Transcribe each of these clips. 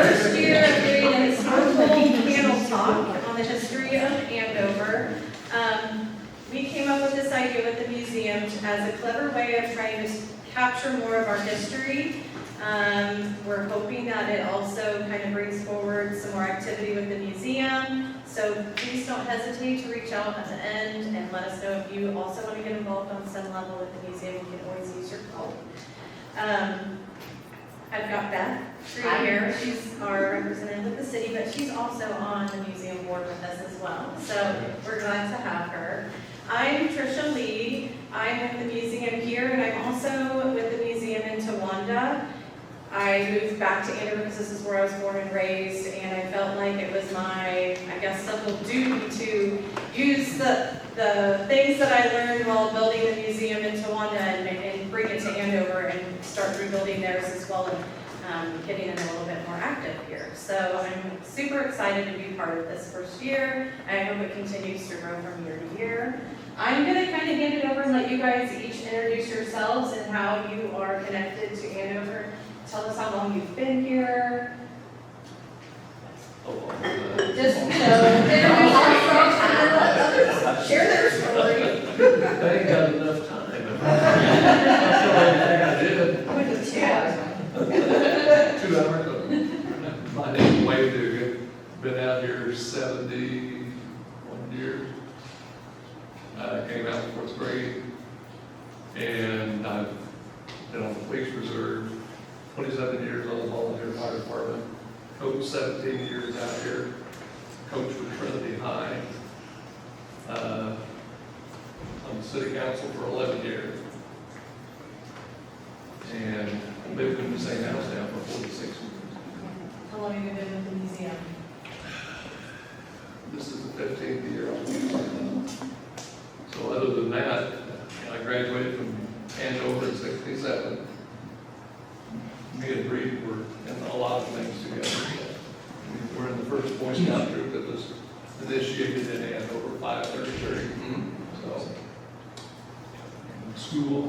first year of doing a historical panel talk on the history of Andover. We came up with this idea with the museum as a clever way of trying to capture more of our history. We're hoping that it also kind of brings forward some more activity with the museum. So please don't hesitate to reach out at the end and let us know if you also want to get involved on some level with the museum. You can always use your help. I've got Beth here. She's our representative of the city, but she's also on the museum board with us as well. So we're glad to have her. I'm Tricia Lee. I'm with the museum here, and I'm also with the museum in Towanda. I moved back to Andover because this is where I was born and raised, and I felt like it was my, I guess, simple duty to use the things that I learned while building the museum in Towanda and bring it to Andover and start rebuilding theirs as well, and getting them a little bit more active here. So I'm super excited to be part of this first year. I hope it continues to grow from year to year. I'm going to kind of hand it over and let you guys each introduce yourselves and how you are connected to Andover. Tell us how long you've been here. Just, introduce yourselves. Share their story. I ain't got enough time. I did. With the 2 hours. My name's Wade Duggan. Been out here 71 years. I came out in 4th grade, and I've been on the police reserve 27 years on the volunteer fire department. Coached 17 years out here. Coached with Trinity High. On the city council for 11 years. And lived in the same house now for 46 years. How long have you been with the museum? This is the 15th year I've been here. So other than that, I graduated from Andover in 67. Me and Reed were in a lot of things together. We were in the first Boy Scout group that was initiated in Andover, 533. So, in school,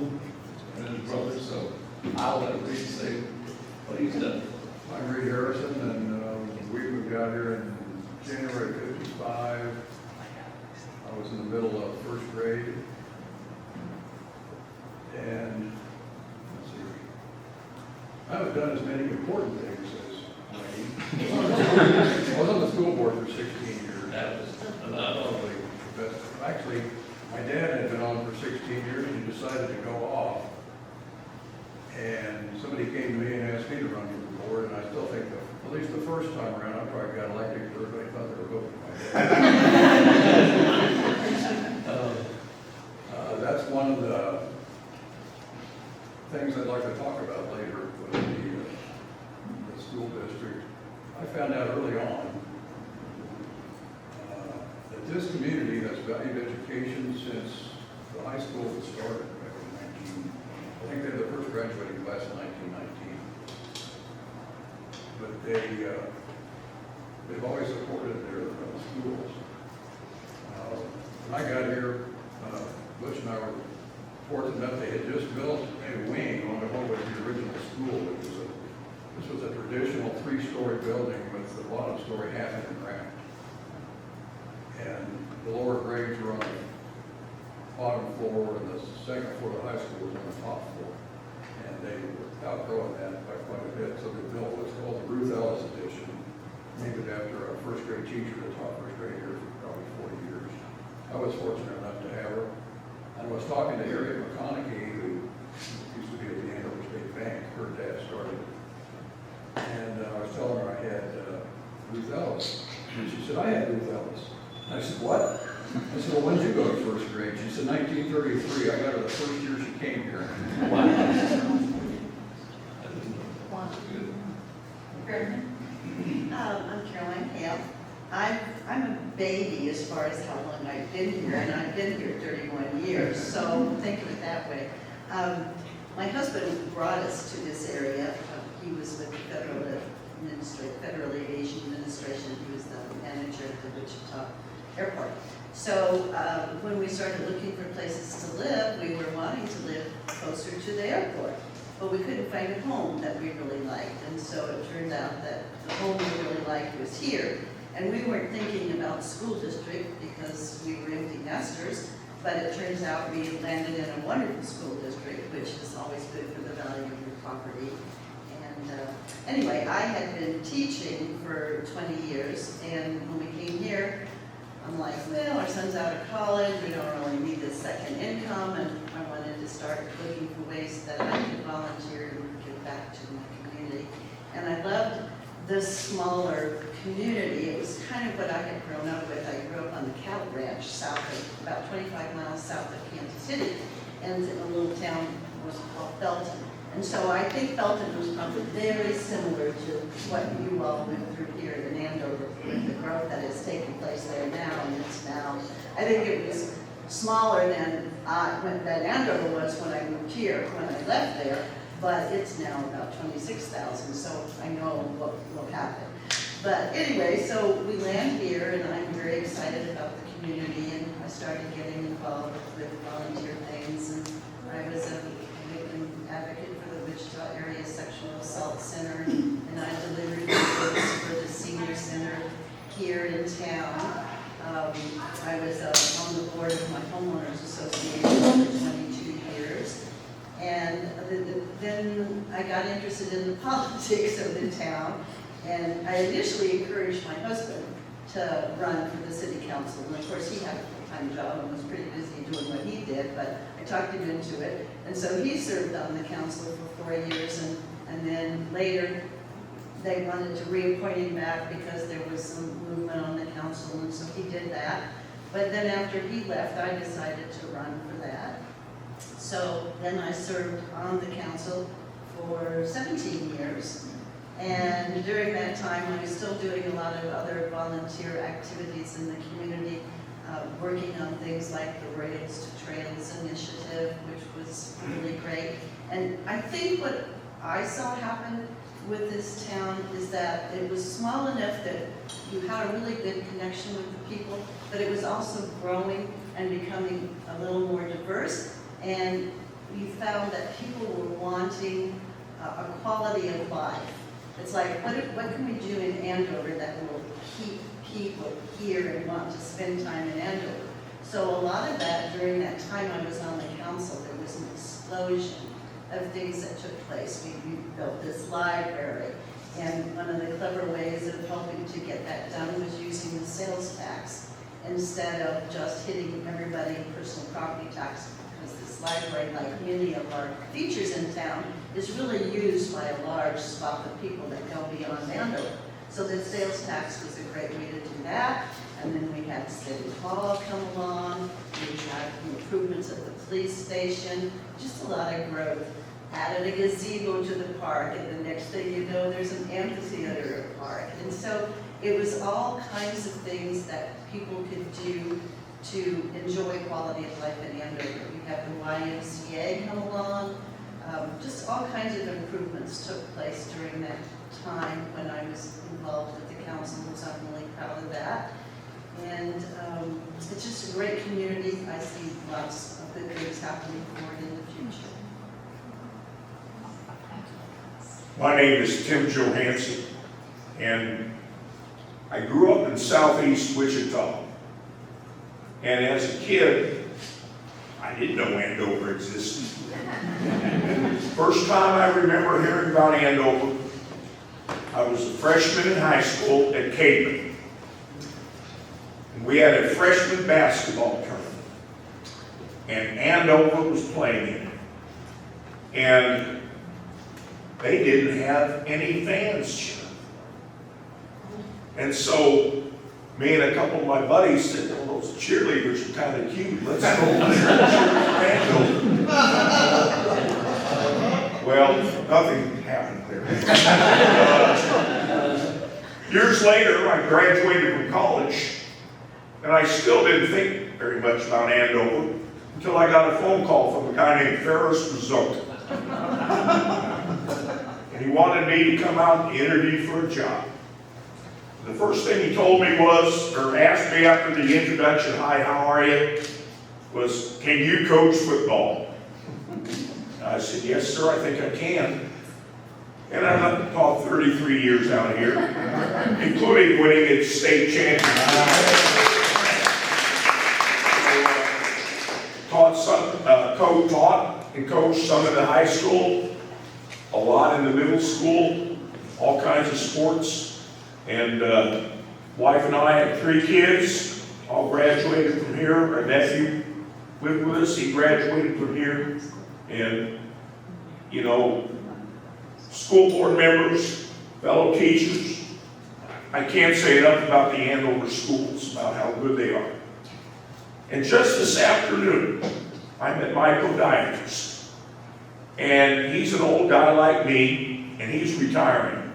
and his brother, so I'll let Reed say what he's done. I'm Reed Harrison, and we moved out here in January of '55. I was in the middle of 1st grade, and let's see, I haven't done as many important things as Wayne. I was on the school board for 16 years. That was Probably, but actually, my dad had been on for 16 years, and he decided to go off. And somebody came to me and asked me to run for the board, and I still think that, at least the first time around, I probably got elected because everybody thought they were voting for my dad. That's one of the things I'd like to talk about later with the school district. I found out early on that this community has valued education since the high school was started back in I think they had the first graduating class in 1919. But they've always supported their schools. When I got here, Butch and I were fortunate enough they had just built a wing on what was the original school. This was a traditional 3-story building with the bottom story half in ground. And the lower grades were on the bottom floor, and the second floor of the high school was on the top floor. And they were outgrowing that by quite a bit, so they built what's called the Ruth Ellis Edition, named it after a 1st grade teacher that taught 1st grade here for probably 40 years. I was fortunate enough to have her. And I was talking to Harriet McConaughey, who used to be at the Andover State Bank. Her dad started. And I was telling her I had Ruth Ellis. And she said, I had Ruth Ellis. And I said, what? I said, well, when did you go to 1st grade? She said, 1933. I got her the first year she came here. I'm Caroline Hale. I'm a baby as far as how long I've been here, and I've been here 31 years, so think of it that way. My husband brought us to this area. He was with the Federal Aviation Administration. He was the manager at the Wichita Airport. So when we started looking for places to live, we were wanting to live closer to the airport. But we couldn't find a home that we really liked, and so it turned out that the like was here. And we weren't thinking about school district because we were empty nesters, but it turns out we landed in a wonderful school district, which is always good for the value of your property. And anyway, I had been teaching for 20 years, and when we came here, I'm like, well, our son's out of college, we don't really need this second income, and I wanted to start looking for ways that I could volunteer and give back to my community. And I loved this smaller community. It was kind of what I had grown up with. I grew up on the cattle ranch south of, about 25 miles south of Kansas City, and in a little town was called Felton. And so I think Felton was probably very similar to what you all went through here in Andover with the growth that has taken place there now. And it's now, I think it was smaller than Andover was when I moved here, when I left there, but it's now about 26,000, so I know what will happen. But anyway, so we land here, and I'm very excited about the community, and I started getting involved with volunteer things, and I was an advocate for the Wichita Area Sexual Assault Center, and I delivered books for the senior center here in town. I was on the board of my homeowners association for 22 years, and then I got interested in the politics of the town, and I initially encouraged my husband to run for the city council, and of course he had a full-time job and was pretty busy doing what he did, but I talked him into it, and so he served on the council for 4 years, and then later they wanted to reappoint him back because there was some movement on the council, and so he did that. But then after he left, I decided to run for that. So then I served on the council for 17 years. And during that time, I was still doing a lot of other volunteer activities in the community, working on things like the Rails to Trails initiative, which was really great. And I think what I saw happen with this town is that it was small enough that you had a really good connection with the people, but it was also growing and becoming a little more diverse. And you found that people were wanting a quality of life. It's like, what can we do in Andover that will keep people here and want to spend time in Andover? So a lot of that, during that time I was on the council, there was an explosion of things that took place. We built this library, and one of the clever ways of helping to get that done was using the sales tax instead of just hitting everybody in personal property tax, because this library, like many of our features in town, is really used by a large swath of people that go beyond Andover. So the sales tax was a great way to do that. And then we had City Hall come along, we had improvements at the police station, just a lot of growth. Added a gazebo to the park, and the next thing you know, there's an amphitheater at the park. And so it was all kinds of things that people could do to enjoy quality of life in Andover. We had the YMCA come along, just all kinds of improvements took place during that time when I was involved with the council, so I'm really proud of that. And it's just a great community. I see lots of good things happening forward in the future. My name is Tim Johanson, and I grew up in southeast Wichita. And as a kid, I didn't know Andover existed. First time I remember hearing about Andover, I was a freshman in high school at Capen. And we had a freshman basketball tournament. And Andover was playing in it. And they didn't have any fans cheering. And so me and a couple of my buddies said, well, those cheerleaders are kind of cute. Let's go over there and cheer Andover. Well, nothing happened there. Years later, I graduated from college, and I still didn't think very much about Andover until I got a phone call from a guy named Ferris Risotto. And he wanted me to come out and interview for a job. The first thing he told me was, or asked me after the introduction, hi, how are you? Was, can you coach football? I said, yes, sir, I think I can. And I've taught 33 years out here, including winning its state championship. Taught and coached some in the high school, a lot in the middle school, all kinds of sports. And wife and I had 3 kids, all graduated from here. Our nephew lived with us, he graduated from here. And, you know, school board members, fellow teachers, I can't say enough about the Andover schools, about how good they are. And just this afternoon, I met my podiatrist. And he's an old guy like me, and he's retiring.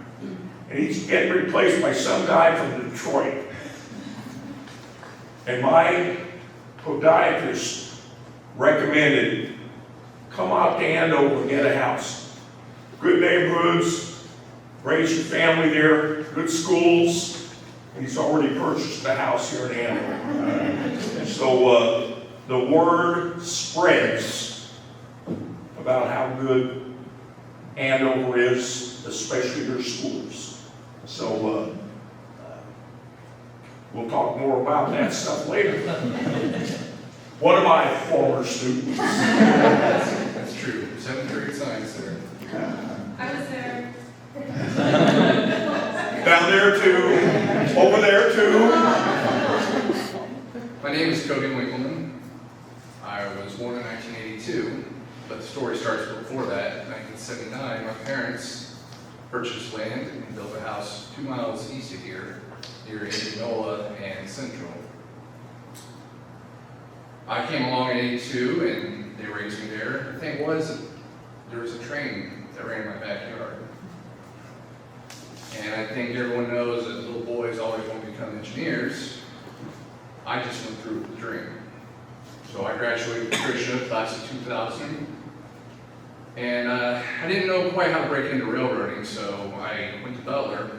And he's getting replaced by some guy from Detroit. And my podiatrist recommended, come out to Andover and get a house. Good neighborhoods, raise your family there, good schools. And he's already purchased a house here in Andover. So the word spreads about how good Andover is, especially their schools. So we'll talk more about that stuff later. One of my former students. That's true. 7th grade science there. I was there. Down there too, over there too. My name is Cody Winkleman. I was born in 1982, but the story starts before that. In 1979, my parents purchased land and built a house 2 miles east of here, near Indianola and Central. I came along in 82 and they raised me there. The thing was, there was a train that ran in my backyard. And I think everyone knows that little boys always want to become engineers. I just went through with the dream. So I graduated with Tricia, class of 2000. And I didn't know quite how to break into railroading, so I went to Butler,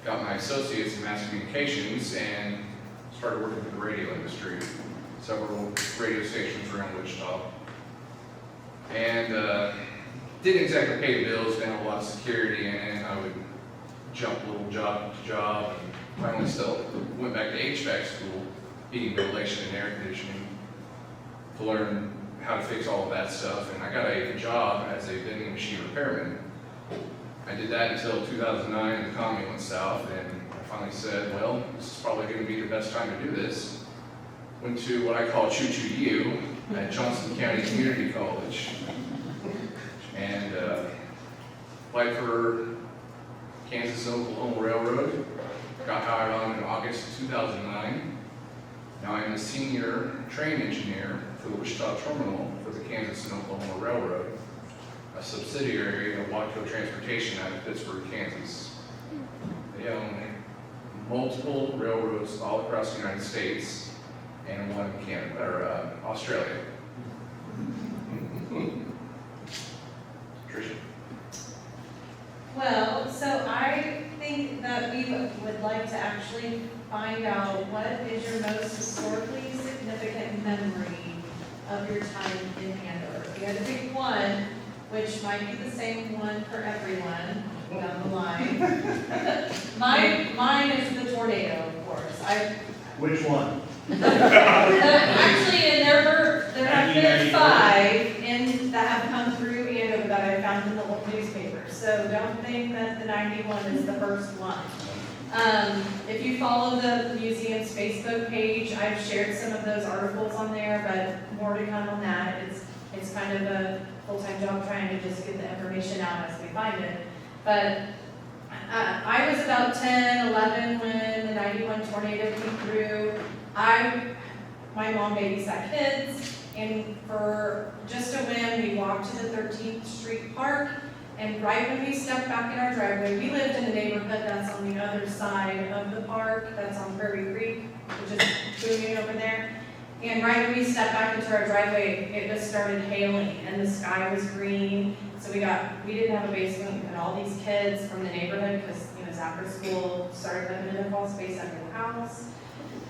got my associates in mass communications, and started working with the radio industry. Several radio stations around Wichita. And didn't exactly pay the bills, didn't have a lot of security in it. I would jump little job to job, and finally still went back to HVAC school, heating, ventilation, and air conditioning, to learn how to fix all of that stuff. And I got a job as a vending machine repairman. I did that until 2009, and the economy went south, and I finally said, well, this is probably going to be the best time to do this. Went to what I call Choo Choo U at Johanson County Community College, and applied for Kansas and Oklahoma Railroad. Got hired on in August of 2009. Now I'm a senior train engineer for the Wichita Terminal for the Kansas and Oklahoma Railroad, a subsidiary of Waco Transportation out of Pittsburgh, Kansas. They own multiple railroads all across the United States and one in Canada, or Australia. Tricia. Well, so I think that we would like to actually find out what is your most historically significant memory of your time in Andover. If you had to pick one, which might be the same one for everyone down the line. Mine is the tornado, of course. Which one? Actually, there have been 5 that have come through Andover that I found in the old newspapers. So don't think that the 91 is the first one. If you follow the museum's Facebook page, I've shared some of those articles on there, but more to come on that. It's kind of a full-time job trying to just get the information out as we find it. But I was about 10, 11 when the 91 tornado came through. My mom babysat kids, and for just a whim, we walked to the 13th Street Park, and right when we stepped back in our driveway, we lived in a neighborhood that's on the other side of the park, that's on Prairie Creek, which is booming over there. And right when we stepped back into our driveway, it just started hailing, and the sky was green. So we didn't have a basement, we had all these kids from the neighborhood, because after school, started living in a crawl space under the house.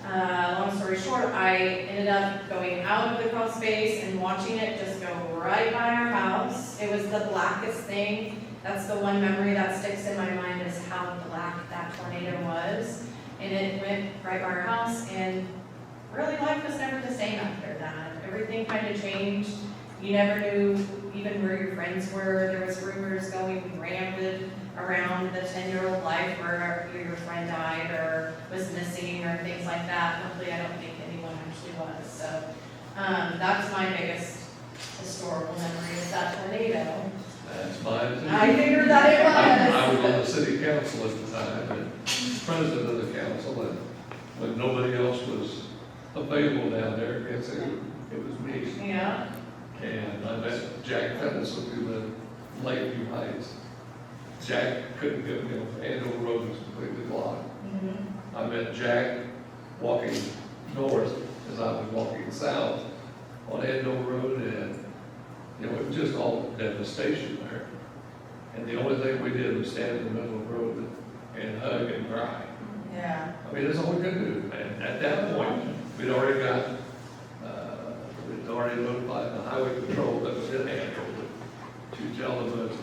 Long story short, I ended up going out of the crawl space and watching it just go right by our house. It was the blackest thing. That's the one memory that sticks in my mind is how black that tornado was. And it went right by our house, and really life was never the same after that. Everything kind of changed. You never knew even where your friends were. There was rumors going rampant around the 10-year-old life where your friend died or was missing or things like that. Luckily, I don't think anyone actually was. So that's my biggest historical memory is that tornado. That's mine too. I figured that it I was. was on the city council at the time, and president of the council, and when nobody else was available down there, I guess it was me. Yeah. And I met Jack Fennison, who lived in Lakeview Heights. Jack couldn't get, Andover Road was completely blocked. Mm-hmm. I met Jack walking north as I was walking south on Andover Road, and it was just all devastation there. And the only thing we did was stand in the middle of the road and hug and cry. Yeah. I mean, that's all we could do. And at that point, we'd already notified the highway patrol that was in Andover to tell them it was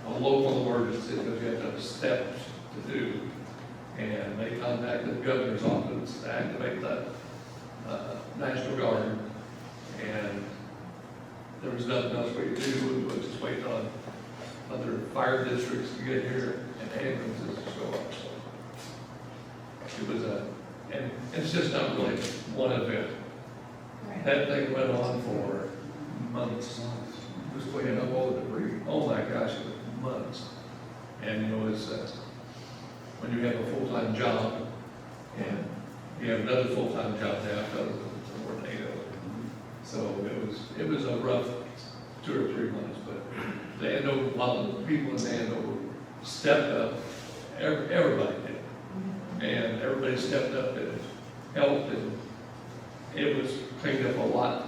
a local emergency because you had to have steps to do. And they contacted the governor's office to activate that National Guard. And there was nothing else we could do. We were just waiting on other fire districts to get here and ambulances to show up. So it was and it's just not really one event. Right. That thing went on for months. Just cleaning up all the debris. Oh my gosh, it was months. And it's, when you have a full-time job and you have another full-time job now because of the tornado. So it was a rough 2 or 3 months, but the Andover, a lot of the people in Andover stepped up, everybody did. And everybody stepped up and helped, and it was cleaned up a lot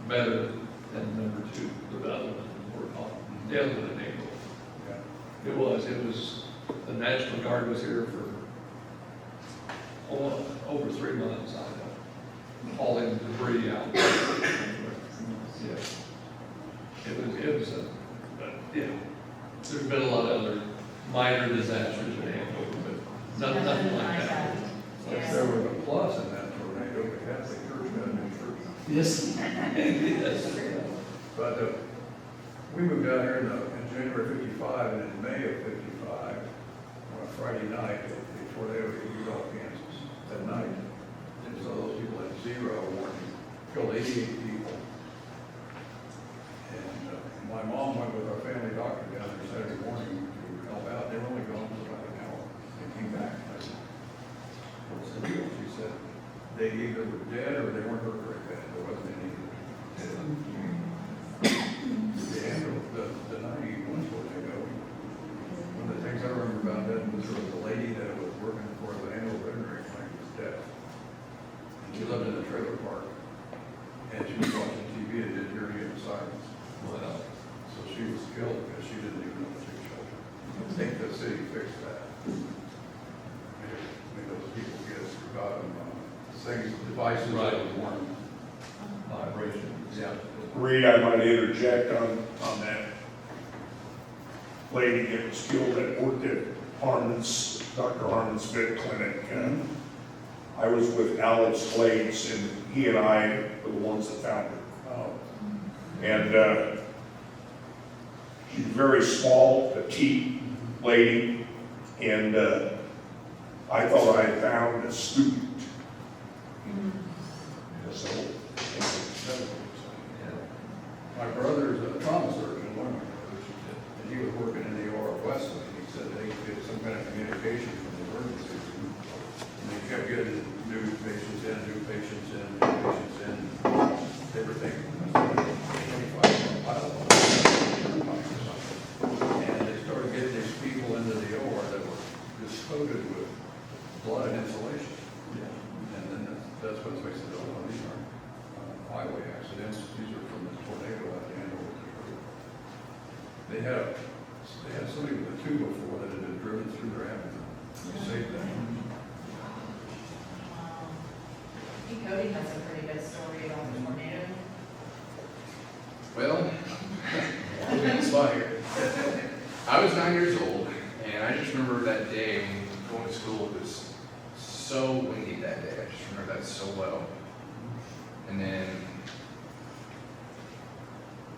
better than number 2, the other one were called, the other one in April. Yeah. It was, the National Guard was here for over 3 months, I know, hauling debris out. Yeah. It was there's been a lot of other minor disasters in Andover, but nothing like that. Yeah. There was a plus in that tornado, the Catholic Church got a new church. Yes. Yes. But we moved down here in January '55, and in May of '55, on a Friday night, a tornado hit Utah, Kansas, at night. And so those people had 0 warning, killed 88 people. And my mom went with our family doctor down there Saturday morning to help out. They were only gone for about an hour. They came back. I said, "What's the deal?" She said, "They either were dead or they weren't hurt very bad. There wasn't any." The 91 tornado, one of the things I remember about that was there was a lady that was working for the Andover veterinary clinic was deaf. And she lived in a trailer park. And she was watching TV and didn't hear any of the sirens. Wow. So she was killed because she didn't even know the chick shelter. I think the city fixed that. Maybe those people get got them, things, devices that Right. would warn them. Vibration. Yeah. Reed, I might interject on that lady that was killed that worked at Dr. Harmon's vet clinic. I was with Alex Glades, and he and I were the ones that found her. And she's a very small, petite lady, and I thought I had found a student. So, My brother's a trauma surgeon, one of my brothers, and he was working in the OR Westlake. He said they get some kind of communication from the emergency room. And they kept getting new patients in, new patients in, new patients in. They were thinking, 25 miles or something. And they started getting these people into the OR that were just coated with blood and insulation. And then that's what makes it, oh, these aren't highway accidents, these are from the tornado at the Andover. They had somebody with a tube before that had been driven through their abdomen to save them. I think Cody has a pretty good story about the tornado. Well, it's funny. I was 9 years old, and I just remember that day going to school. It was so windy that day. I just remember that so well. And then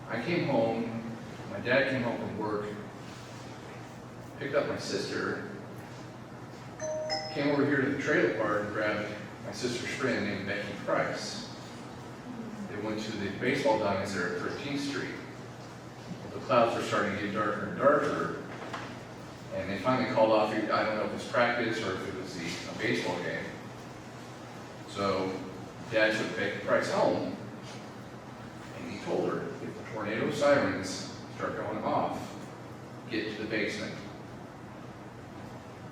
I came home. My dad came home from work, picked up my sister, came over here to the trailer park and grabbed my sister's friend named Becky Price. They went to the baseball diamonds there at 13th Street. The clouds were starting to get darker and darker, and they finally called off, I don't know if it was practice or if it was a baseball game. So Dad took Becky Price home, and he told her, if the tornado sirens start going off, get to the basement.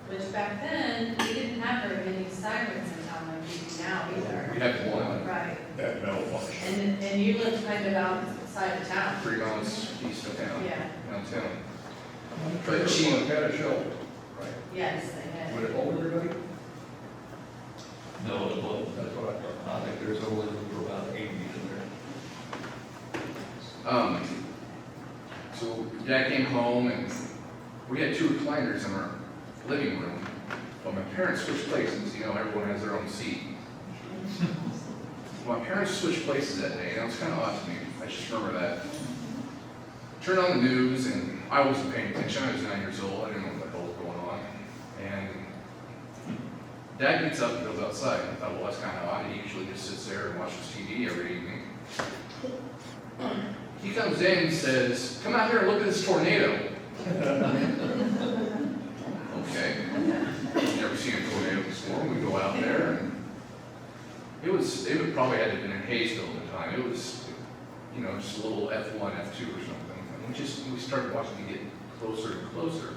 Which back then, we didn't have very many sirens in town like we do now either. We had one Right, That malfunction. and you lived kind of outside of town. 3 miles east of town, Yeah, downtown. But she had a shelter, right? yes, they had. Would it hold everybody? No, it wasn't. That's what I thought. I think there's only about 80 in there. So Dad came home, and we had 2 recliners in our living room, but my parents switched places. You know, everyone has their own seat. My parents switched places that day, and it was kind of odd to me. I just remember that. Turned on the news, and I wasn't paying attention. I was 9 years old. I didn't know what the hell was going on. And Dad gets up and goes outside. I thought, well, that's kind of odd. He usually just sits there and watches TV every evening. He comes in and says, "Come out here and look at this tornado." Okay. Never seen a tornado before. We go out there, and it would probably had to have been in Hayesville at the time. It was, you know, just a little F1, F2 or something. And we started watching it get closer and closer.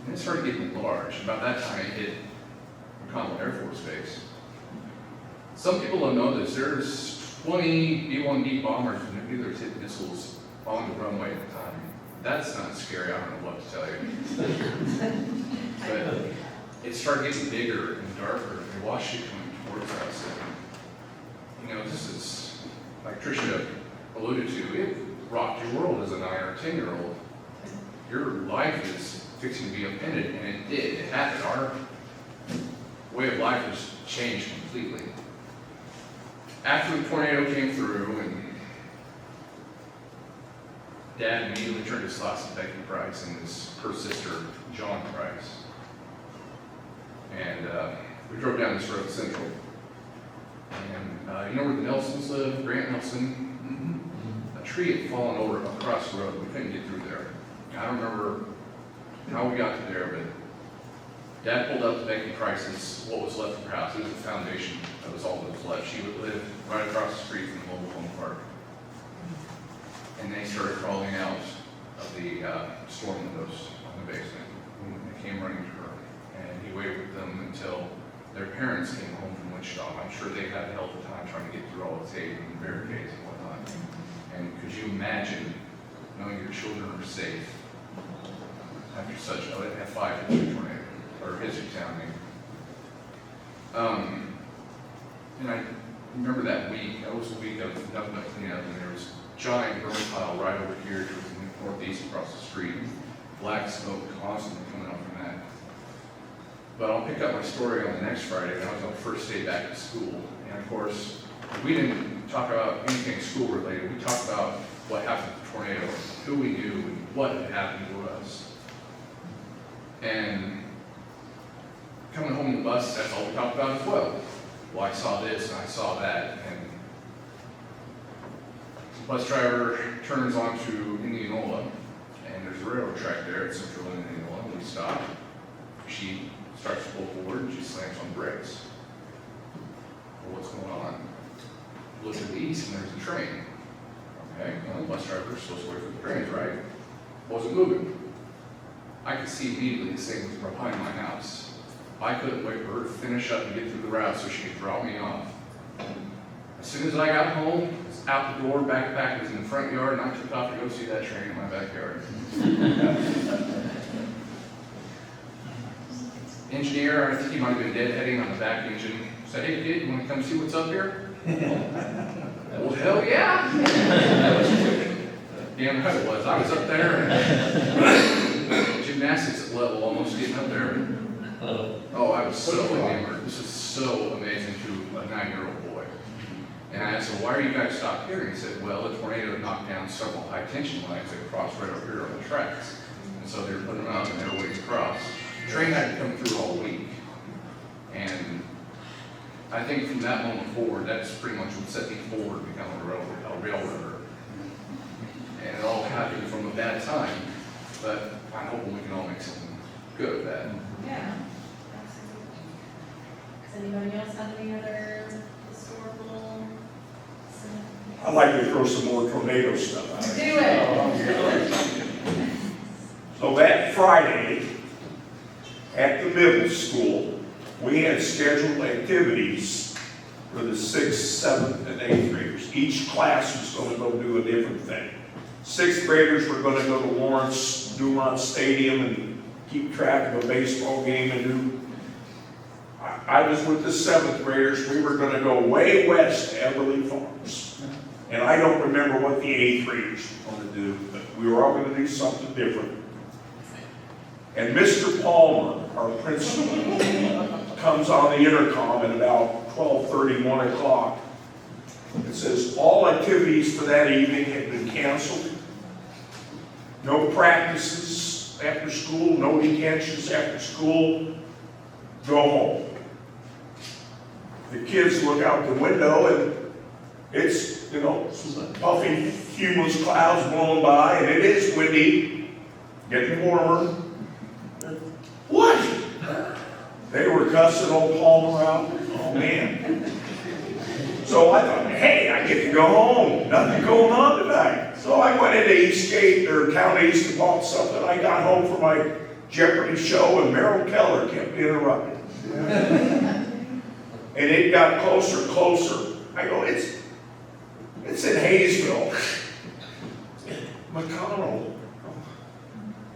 And it started getting large. About that time, it hit McConnell Air Force Base. Some people don't know this. There's 20 B-1B bombers and nuclear tipped missiles on the runway at the time. That's not scary. I don't know what to tell you. But it started getting bigger and darker, and we watched it coming towards us. And, you know, this is, like Tricia alluded to, it rocked your world as a 9 or 10-year-old. Your life is fixing to be upended, and it did. It happened. Our way of life was changed completely. After the tornado came through, and Dad immediately turned his thoughts to Becky Price and her sister, John Price. And we drove down this road, Central. And you know where the Nelsons live? Grant Nelson? A tree had fallen over across the road. We couldn't get through there. I don't remember how we got to there, but Dad pulled up to Becky Price's, what was left of her house. It was a foundation. That was all that was left. She would live right across the street from the mobile home park. And they started crawling out of the storm windows on the basement. And they came running to her. And he waited with them until their parents came home from Wichita. I'm sure they had a hell of a time trying to get through all the tape and barricades and whatnot. And could you imagine knowing your children are safe after such a F5 history tornado, or history sounding? And I remember that week. That was a week of nothing but cleanup, and there was a giant burn pile right over here to the northeast across the street. Black smoke constantly coming up from that. But I'll pick up my story on the next Friday, when I was on the first day back to school. And of course, we didn't talk about anything school related. We talked about what happened with the tornado, who we knew, and what had happened to us. And coming home in the bus, that's all we talked about as well. Well, I saw this and I saw that. And the bus driver turns onto Indianola, and there's a railroad track there at Central Indianola, and we stop. She starts to pull forward, and she slams on brakes. Well, what's going on? Look to the east, and there's a train. Okay, well, the bus driver's supposed to wait for the trains, right? Wasn't moving. I could see immediately this thing was behind my house. I couldn't wait for her to finish up and get through the route so she could drop me off. As soon as I got home, it was out the door, backpack was in the front yard, and I took off to go see that train in my backyard. Engineer, I think he might have been deadheading on the back engine, said, "Hey kid, you want to come see what's up here?" Well, hell yeah! Damn right it was. I was up there, and gymnastics level, almost getting up there. Oh, I was so enamored. This is so amazing to a 9-year-old boy. And I asked him, why are you guys stopped here? And he said, well, the tornado knocked down several high tension lines that crossed right over here on the tracks. And so they were putting them out and they were waiting to cross. The train hadn't come through all week. And I think from that moment forward, that's pretty much what set me forward to become a railroader. And it all happened from a bad time, but I'm hoping we can all make something good of that. Yeah, absolutely. Does anybody else have any other historical? I'd like to throw some more tornado stuff out. Do it. So that Friday, at the middle school, we had scheduled activities for the 6th, 7th, and 8th graders. Each class was going to go do a different thing. 6th graders were going to go to Lawrence Dumont Stadium and keep track of a baseball game and do. I was with the 7th graders. We were going to go way west to Everly Farms. And I don't remember what the 8th graders were going to do, but we were all going to do something different. And Mr. Palmer, our principal, comes on the intercom at about 12:30, 1 o'clock. It says, all activities for that evening have been canceled. No practices after school, no detentions after school. Go home. The kids look out the window and it's, puffy cumulus clouds blowing by, and it is windy, getting warmer. What? They were cussing old Palmer out. Oh, man. So I thought, hey, I get to go home. Nothing going on tonight. So I went into Eastgate or Town East and bought something. I got home for my Jeopardy show, and Merrill Keller kept interrupting. And it got closer and closer. I go, it's in Hayesville. McConnell.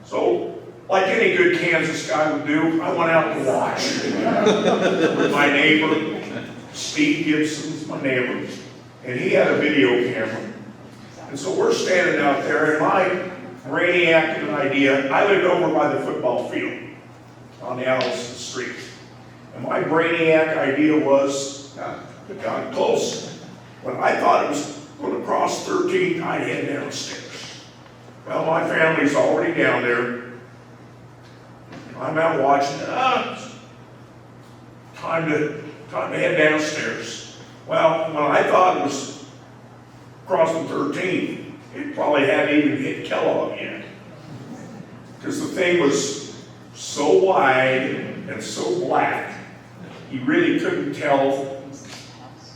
So, like any good Kansas guy would do, I went out to watch with my neighbor. Steve Gibson's my neighbor, and he had a video camera. And so we're standing out there, and my brainiac idea, I lived over by the football field on the Allison Street. And my brainiac idea was, got close. When I thought it was going to cross 13th, I'd head downstairs. Well, my family's already down there. I'm out watching. Time to head downstairs. Well, when I thought it was crossing 13th, it probably hadn't even hit Kellogg yet. Because the thing was so wide and so black, you really couldn't tell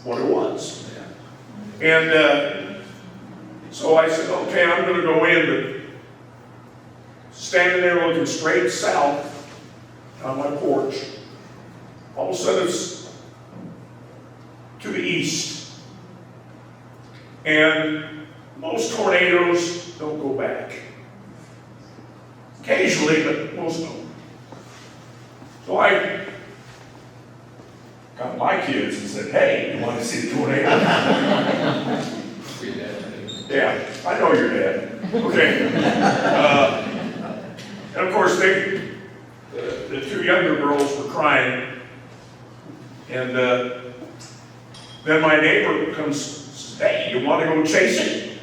what it was. And so I said, okay, I'm going to go in, but standing there looking straight south on my porch, all of a sudden it's to the east. And most tornadoes don't go back. Occasionally, but most don't. So I got my kids and said, hey, you want to see the tornado? Yeah, I know your dad. Okay. And of course, the two younger girls were crying. And then my neighbor comes and says, hey, you want to go chase it?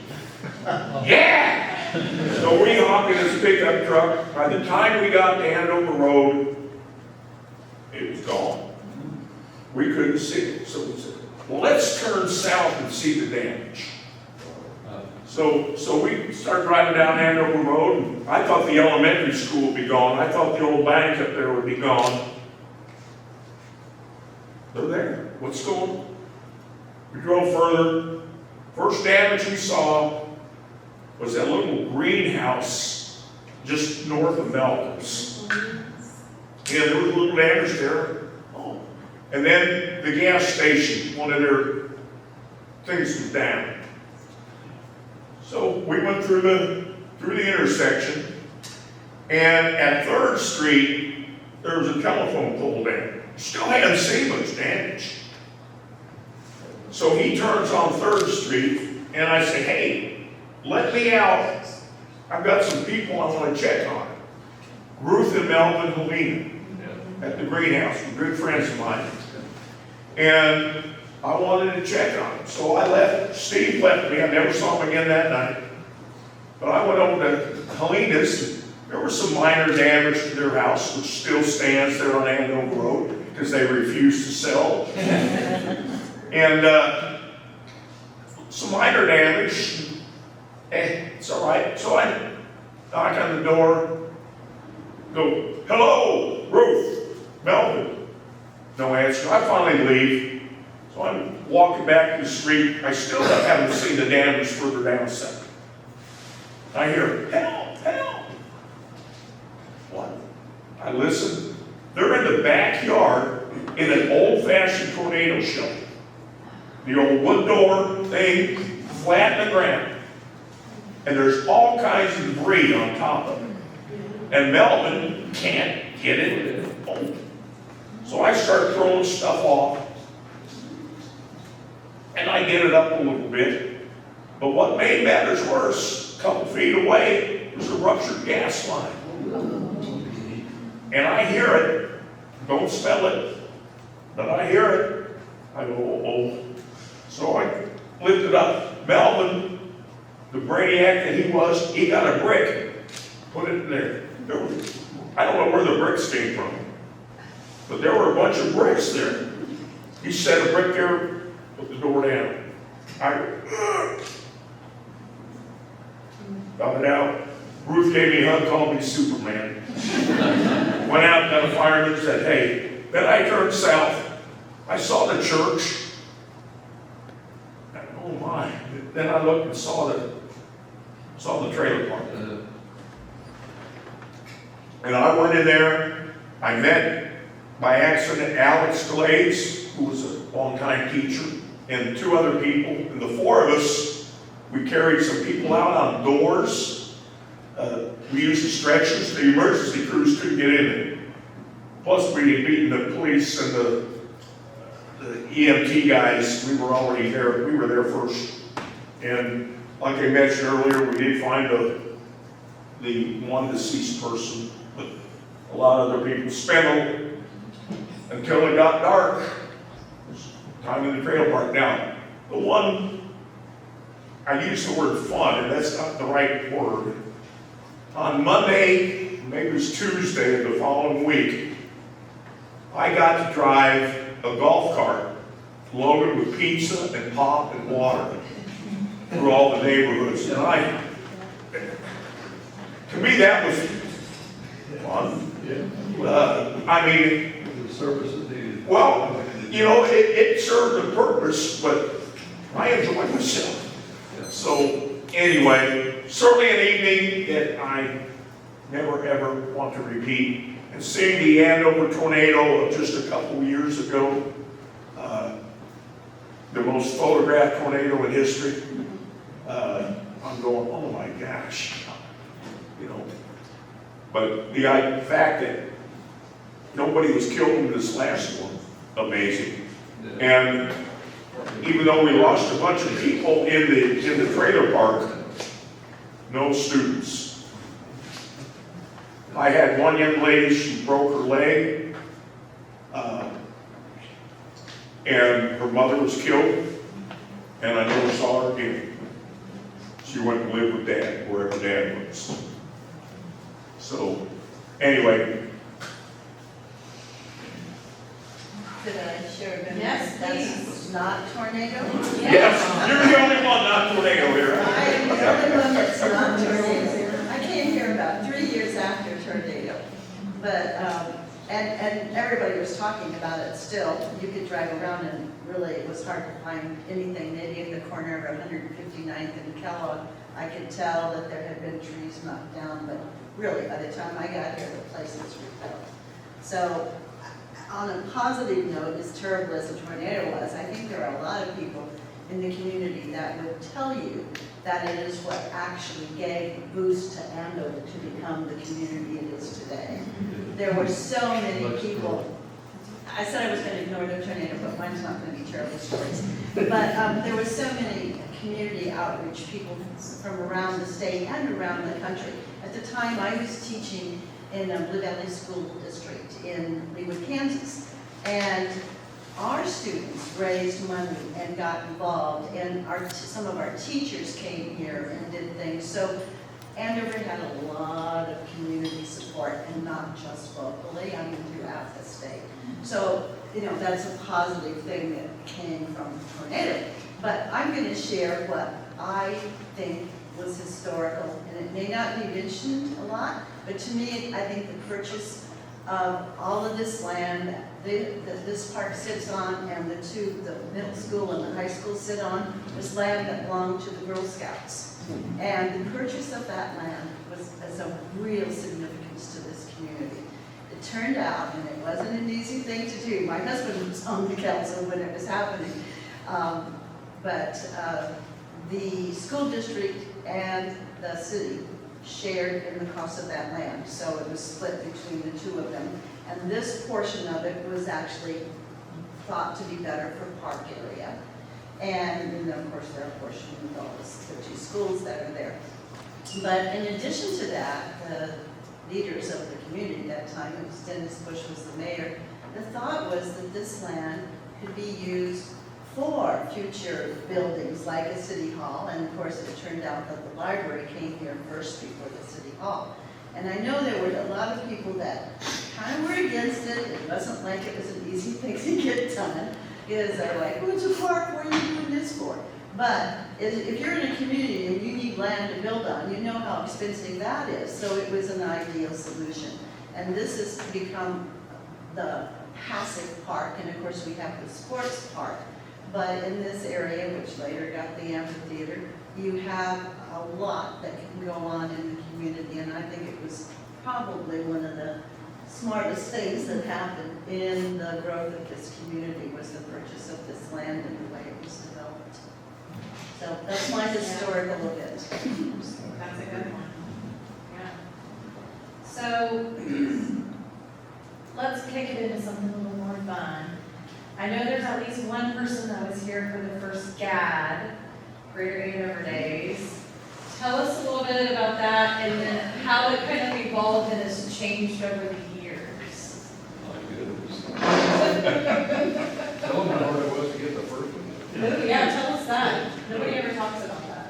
Yeah! So we hopped in his pickup truck. By the time we got to Andover Road, it was gone. We couldn't see it. So we said, well, let's turn south and see the damage. So we started driving down Andover Road, and I thought the elementary school would be gone. I thought the old bank up there would be gone. They're there. What's going on? We drove further. First damage we saw was that little greenhouse just north of Malcolm's. Yeah, there was a little damage there. Oh. And then the gas station, one of their things was down. So we went through the intersection, and at 3rd Street, there was a telephone pole down. Still hadn't seen much damage. So he turns on 3rd Street, and I say, hey, let me out. I've got some people I want to check on. Ruth and Melvin Helena Yeah. at the greenhouse, good friends of mine. And I wanted to check on them. So I left, Steve left me, I never saw him again that night. But I went over to Helena's. There was some minor damage to their house, which still stands there on Andover Road, because they refused to sell. And some minor damage. It's all right. So I knock on the door, go, hello, Ruth, Melvin. No answer. I finally leave. So I'm walking back to the street. I still haven't seen the damage further down south. I hear, help, help. What? I listen. They're in the backyard in an old-fashioned tornado shelter. The old wood door thing, flat in the ground. And there's all kinds of debris on top of it. And Melvin can't get it open. So I start throwing stuff off. And I get it up a little bit. But what made matters worse, a couple feet away, was a ruptured gas line. And I hear it. Don't smell it. But I hear it. I go, oh. So I lift it up. Melvin, the brainiac that he was, he got a brick, put it in there. I don't know where the bricks came from, but there were a bunch of bricks there. He set a brick there, put the door down. I got it out. Ruth gave me a hug, called me Superman. Went out, got a fireman, said, hey. Then I turned south. I saw the church. Oh my. Then I looked and saw the trailer park. And I went in there. I met, by accident, Alex Glades, who was a longtime teacher, and two other people. And the four of us, we carried some people out on doors. We used the stretchers. The emergency crews couldn't get in there. Plus, we had beaten the police and the EMT guys. We were already there. We were there first. And like I mentioned earlier, we did find the one deceased person, but a lot of other people spent until it got dark. It was time in the trailer park. Now, the one, I use the word fun, and that's not the right word. On Monday, maybe it was Tuesday of the following week, I got to drive a golf cart loaded with pizza and pop and water through all the neighborhoods. And to me, that was fun. Yeah. I mean, The services needed. well, you know, it served a purpose, but I enjoyed myself. So anyway, certainly an evening that I never ever want to repeat. And seeing the Andover tornado of just a couple years ago, the most photographed tornado in history, I'm going, oh my gosh, you know. But the fact that nobody was killed in this last one, amazing. And even though we lost a bunch of people in the trailer park, no students. I had one young lady, she broke her leg, and her mother was killed, and I never saw her again. She went to live with Dad, wherever Dad was. So, anyway. Could I share a memory? Yes, That's please. not tornado? Yes, you're the only one not tornado here. I am the only one that's not tornado. I came here about 3 years after tornado. But, and everybody was talking about it still. You could drive around and really it was hard to find anything. Maybe in the corner of 159th and Kellogg, I could tell that there had been trees knocked down, but really by the time I got here, the place was rebuilt. So on a positive note, as terrible as the tornado was, I think there are a lot of people in the community that would tell you that it is what actually gave a boost to Andover to become the community it is today. There were so many people. I said I was going to ignore the tornado, but mine's not going to be terrible stories. But there were so many community outreach people from around the state and around the country. At the time, I was teaching in Blue Valley School District in Leawood, Kansas. And our students raised money and got involved, and some of our teachers came here and did things. So Andover had a lot of community support, and not just locally, I mean throughout the state. So, that's a positive thing that came from the tornado. But I'm going to share what I think was historical, and it may not be mentioned a lot, but to me, I think the purchase of all of this land that this park sits on, and the middle school and the high school sit on, was land that belonged to the Girl Scouts. And the purchase of that land was of real significance to this community. It turned out, and it wasn't an easy thing to do. My husband was on the council when it was happening. But the school district and the city shared in the cost of that land. So it was split between the two of them. And this portion of it was actually thought to be better for park area. And then, of course, there are portions of all the two schools that are there. But in addition to that, the leaders of the community at that time, it was Dennis Bush was the mayor, the thought was that this land could be used for future buildings like a city hall. And of course, it turned out that the library came here first before the city hall. And I know there were a lot of people that kind of were against it. It wasn't like it was an easy thing to get done. Because they're like, well, it's a park, what are you doing this for? But if you're in a community and you need land to build on, you know how expensive that is. So it was an ideal solution. And this has become the passive park. And of course, we have the sports park. But in this area, which later got the amphitheater, you have a lot that can go on in the community. And I think it was probably one of the smartest things that happened in the growth of this community was the purchase of this land and the way it was developed. So that's my historical event. That's a good one. Yeah. So let's kick it into something a little more fun. I know there's at least one person that was here for the first GAD, Greater Andover Days. Tell us a little bit about that and then how it kind of evolved and has changed over the years. My goodness. Tell them how hard it was to get the first one. Yeah, tell us that. Nobody ever talks about that.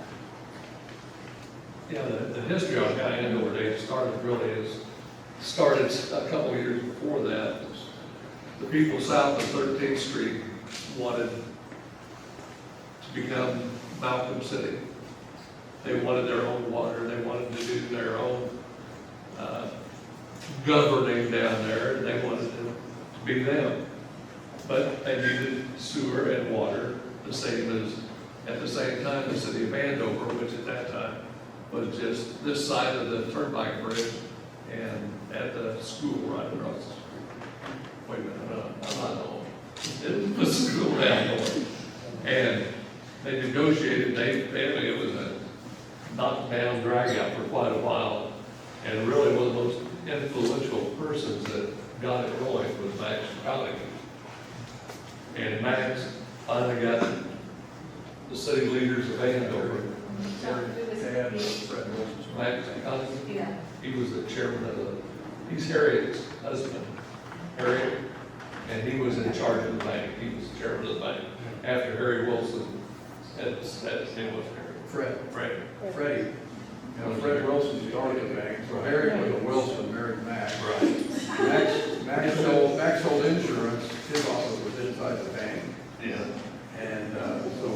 Yeah, the history of County Andover Days started a couple of years before that. The people south of 13th Street wanted to become Malcolm City. They wanted their own water, they wanted to do their own governing down there, and they wanted to be them. But they needed sewer and water, the same as, at the same time, the city of Andover, which at that time was just this side of the turnpike bridge and at the school right across the street. Wait a minute, I'm not old. It was the school down there. And they negotiated, it was a knockdown, drag out for quite a while. And really one of the most influential persons that got it going was Max Cody. And Max finally got the city leaders of Andover. Max Cody, Yeah. he was the chairman of he's Harriet's husband, Harriet, and he was in charge of the bank. He was the chairman of the bank. After Harry Wilson, his name was Fred. Freddie. You know, Fred Wilson started the bank, so Harry was a Wilson, married Max. Right. Max sold insurance, his office was inside the bank. Yeah. And so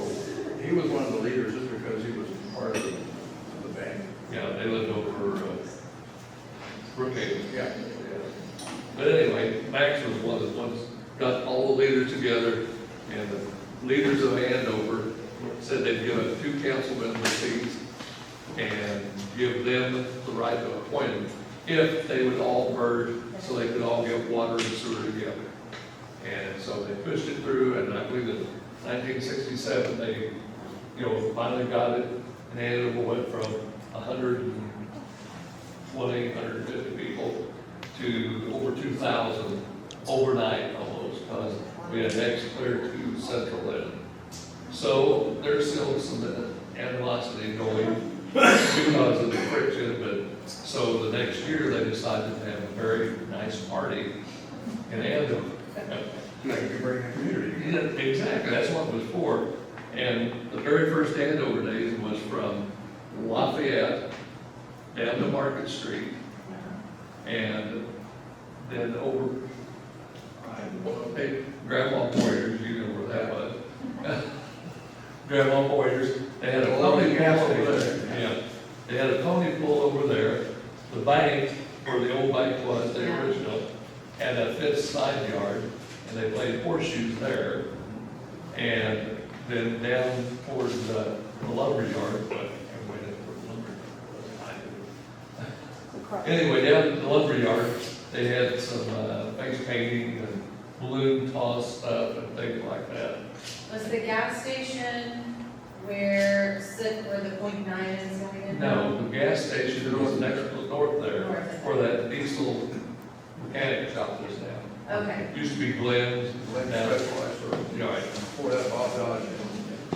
he was one of the leaders just because he was part of the bank. Yeah, they lived over Brookhaven. Yeah. But anyway, Max was one of the ones, got all the leaders together, and the leaders of Andover said they'd give it 2 council member seats and give them the right to appoint them if they would all merge so they could all get water and sewer together. And so they pushed it through, and I believe in 1967, they, finally got it, and Andover went from 120, 150 people to over 2,000 overnight almost, because we had next clear to Central End. So there's still some animosity going because of the friction, but so the next year, they decided to have a very nice party in Andover. Like you bring the community. Yeah, exactly, that's what it was for. And the very first Andover days was from Lafayette down to Market Street, and then over, hey, Grandma Boyers, you know where that was. Grandma Boyers, they had a pony gas pool over station. there. Yeah, they had a pony pool over there. The bank, where the old bank was, the Yeah. original, had a fifth side yard, and they played horseshoes there. And then down towards the lumber yard, but everybody didn't put lumber yard. Anyway, down at the lumber yard, they had some face painting and balloon toss stuff and things like that. Was the gas station where the .9 is going in? No, the gas station was next to the north there, where that diesel mechanic shop is now. Okay. Used to be Glenn's, Like now, specialized for, right, before that, Bob Dodge.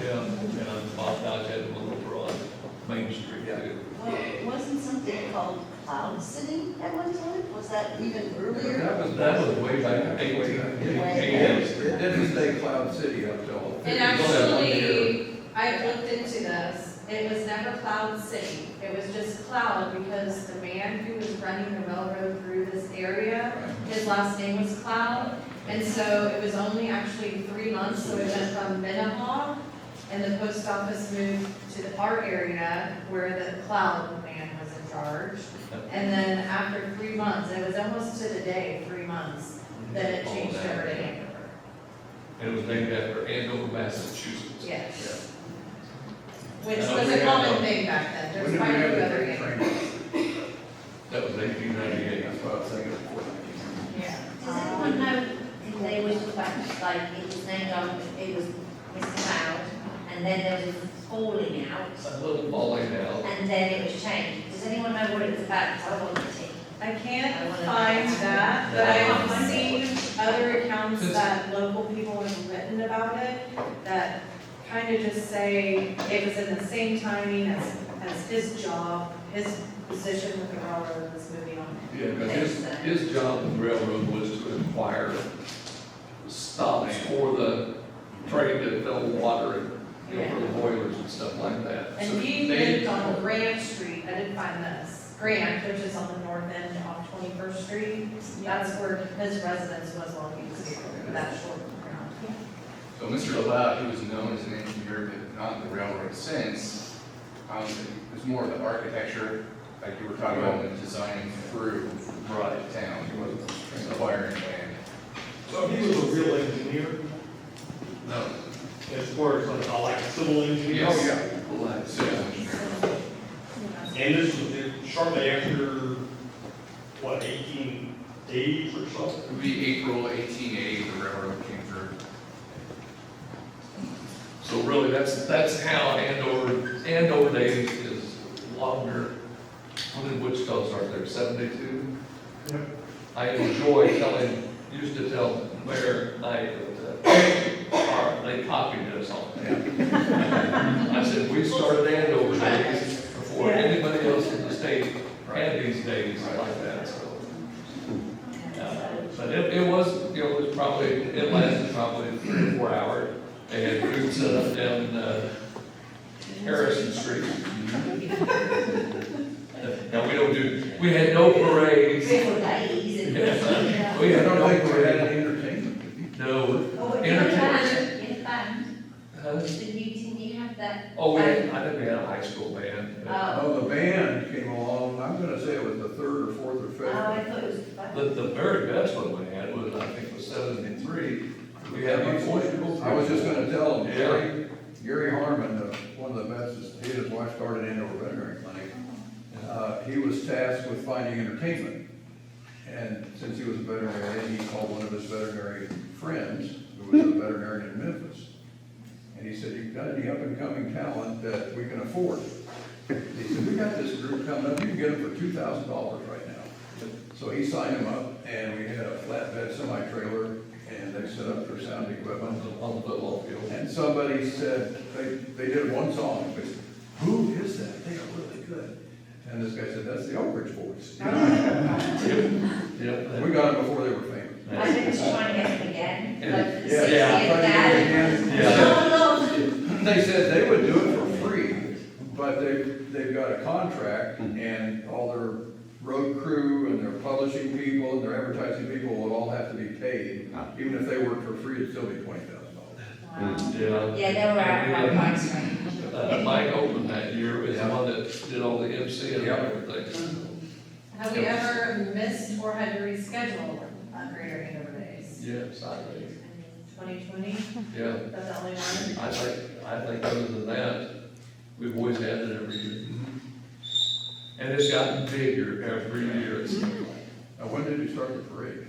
yeah, and Bob Dodge had a little over on Main Street too. Well, wasn't something called Cloud City at one time? Was that even earlier? That was way back in It didn't stay Cloud City up till. And actually, I looked into this, it was never Cloud City, it was just Cloud because the man who was running the railroad through this area, his last name was Cloud, and so it was only actually 3 months, so it went from Minnehaha, and the post office moved to our area where the Cloud man was in charge, and then after 3 months, it was almost to the day, 3 months, then it changed over to Andover. And it was named after Andover, Massachusetts. Yes. Which was a common thing back then, When there's did we quite a have few the other train? Andovers. That was 1898. That's what I was thinking before. Yeah. Does anyone know if they was back, like, it was named on, it was Mr. Cloud, and then there was a falling out, A little falling out. and then it was changed? Does anyone know what it was about? Because I wanted to. I can't find that, but I've seen other accounts that local people have written about it, that kind of just say it was in the same timing as his job, his position with the railroad was moving on. Yeah, because his job in the railroad was to acquire stops for the train to fill water and, you know, for the boilers and stuff like that. So And he they- lived on Grant Street, I didn't find this, Grant, which is on the north end off 21st Street, that's where his residence was while he was here, that short round. So Mr. Cloud, who was known as an engineer, but not in the railroad since, it was more of the architecture, like you were talking about, the designing through town. He wasn't acquiring land. So he was a real engineer, No. as far as like a civil engineer? Yes. Oh, yeah. Civil engineer. And this was shortly after, what, 1880s or so? It would be April 1880, the railroad came through. So really, that's how Andover days is longer. When did Wichita start there, 72? Yep. I enjoy used to tell Mayor Knight that, they copied us on that. I said, we started Andover days before anybody else in the state had these days like that, so. But it was probably, it lasted probably 3 or 4 hours. They had food set up down Harrison Street. Now, we had no parades. Beautiful days and. We I had don't no think we had parade. any entertainment. No. Oh, in a Entertainment. band, in a band, Huh? didn't you have that? Oh, I think we had a high school band. but Oh, the band came along, I'm gonna say it was the third or fourth or Oh, fifth. I thought it was. The very best one we had was, I think, was 73. We had before. I was just gonna tell him, Yeah. Gary Harmon, one of the vets, he and his wife started Andover Veterinary Clinic. He was tasked with finding entertainment. And since he was a veterinarian, he called one of his veterinary friends, who was a veterinarian in Memphis. And he said, "You've got any up and coming talent that we can afford?" He said, "We got this group coming up, you can get them for $2,000 right now." So he signed them up, and we had a flatbed semi-trailer, and they set up their sound equipment. On the football field. And somebody said, they did one song, they said, "Who is that? They are really good." And this guy said, that's the Oak Ridge Boys. Yep. We got them before they were famous. I think we should try and get them again, like for the Yeah, 60th yeah. dad. Yeah. Oh, They said they would do it for free, but they've got a contract and all their road crew and their publishing people and their advertising people would all have to be paid. Even if they worked for free, it'd still be $20,000. Yeah. yeah, they were out of our price range. Mike opened that year, was the one that did all the MC and Yep. everything. Have we ever missed or had to reschedule Greater Andover Days? Yes, I think, 2020, yeah. that's the only one? I think other than that, we've always had it every year. And it's gotten bigger every year. Now, when did you start the parade?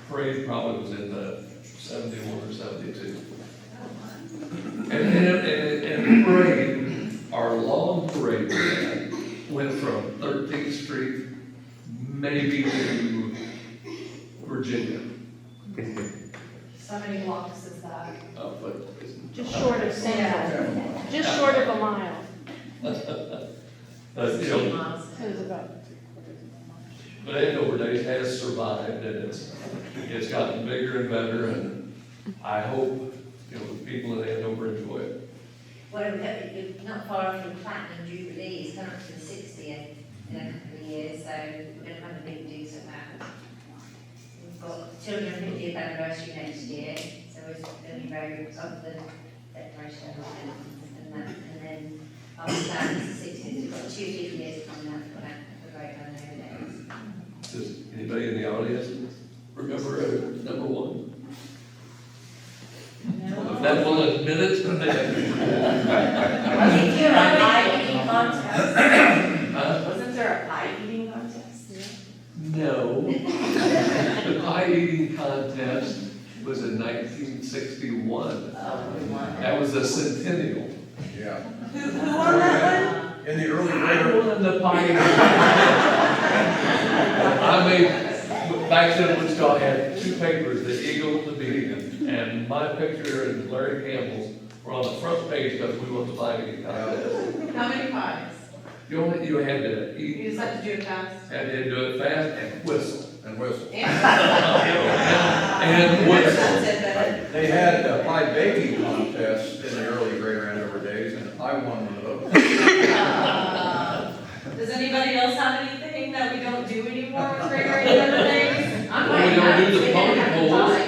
Parade probably was in the 71 or 72. And the parade, our long parade went from 13th Street maybe to Virginia. So many blocks is that? But Just short of Central, Yeah. just short of a mile. you know, It was about. but Andover Days has survived, and it's gotten bigger and better, and I hope, you know, the people in Andover enjoy it. Well, we're not far from Platinum Jubilee, it's coming up to the 60th in a couple of years, so we're going to have a big do for that. We've got 250th anniversary next year, so it's going to be very of the declaration and that, and then after that it's the 60th, we've got 2 years coming up for that, for Great Andover Days. Does anybody in the audience remember number one? If that will admit it, then. I think you're a pie eating contest. Wasn't there a pie eating contest? No. The pie eating contest was in 1961. That was a centennial. Yeah. Who won that In the early I grade. won the pie eating. I made, back then it was called, had two papers, the Eagle and the Beacon, and my picture and Larry Campbell's were on the front page because we won the pie eating contest. one? How many pies? You had to You eat, just have to do it fast. had to do it fast and whistle. And whistle. And whistle. That's it, then. They had a pie baking contest in the early Greater Andover Days, and I won one of those. Does anybody else have anything that we don't do anymore with Greater Andover Days? I'm Well, we don't do the pony polls.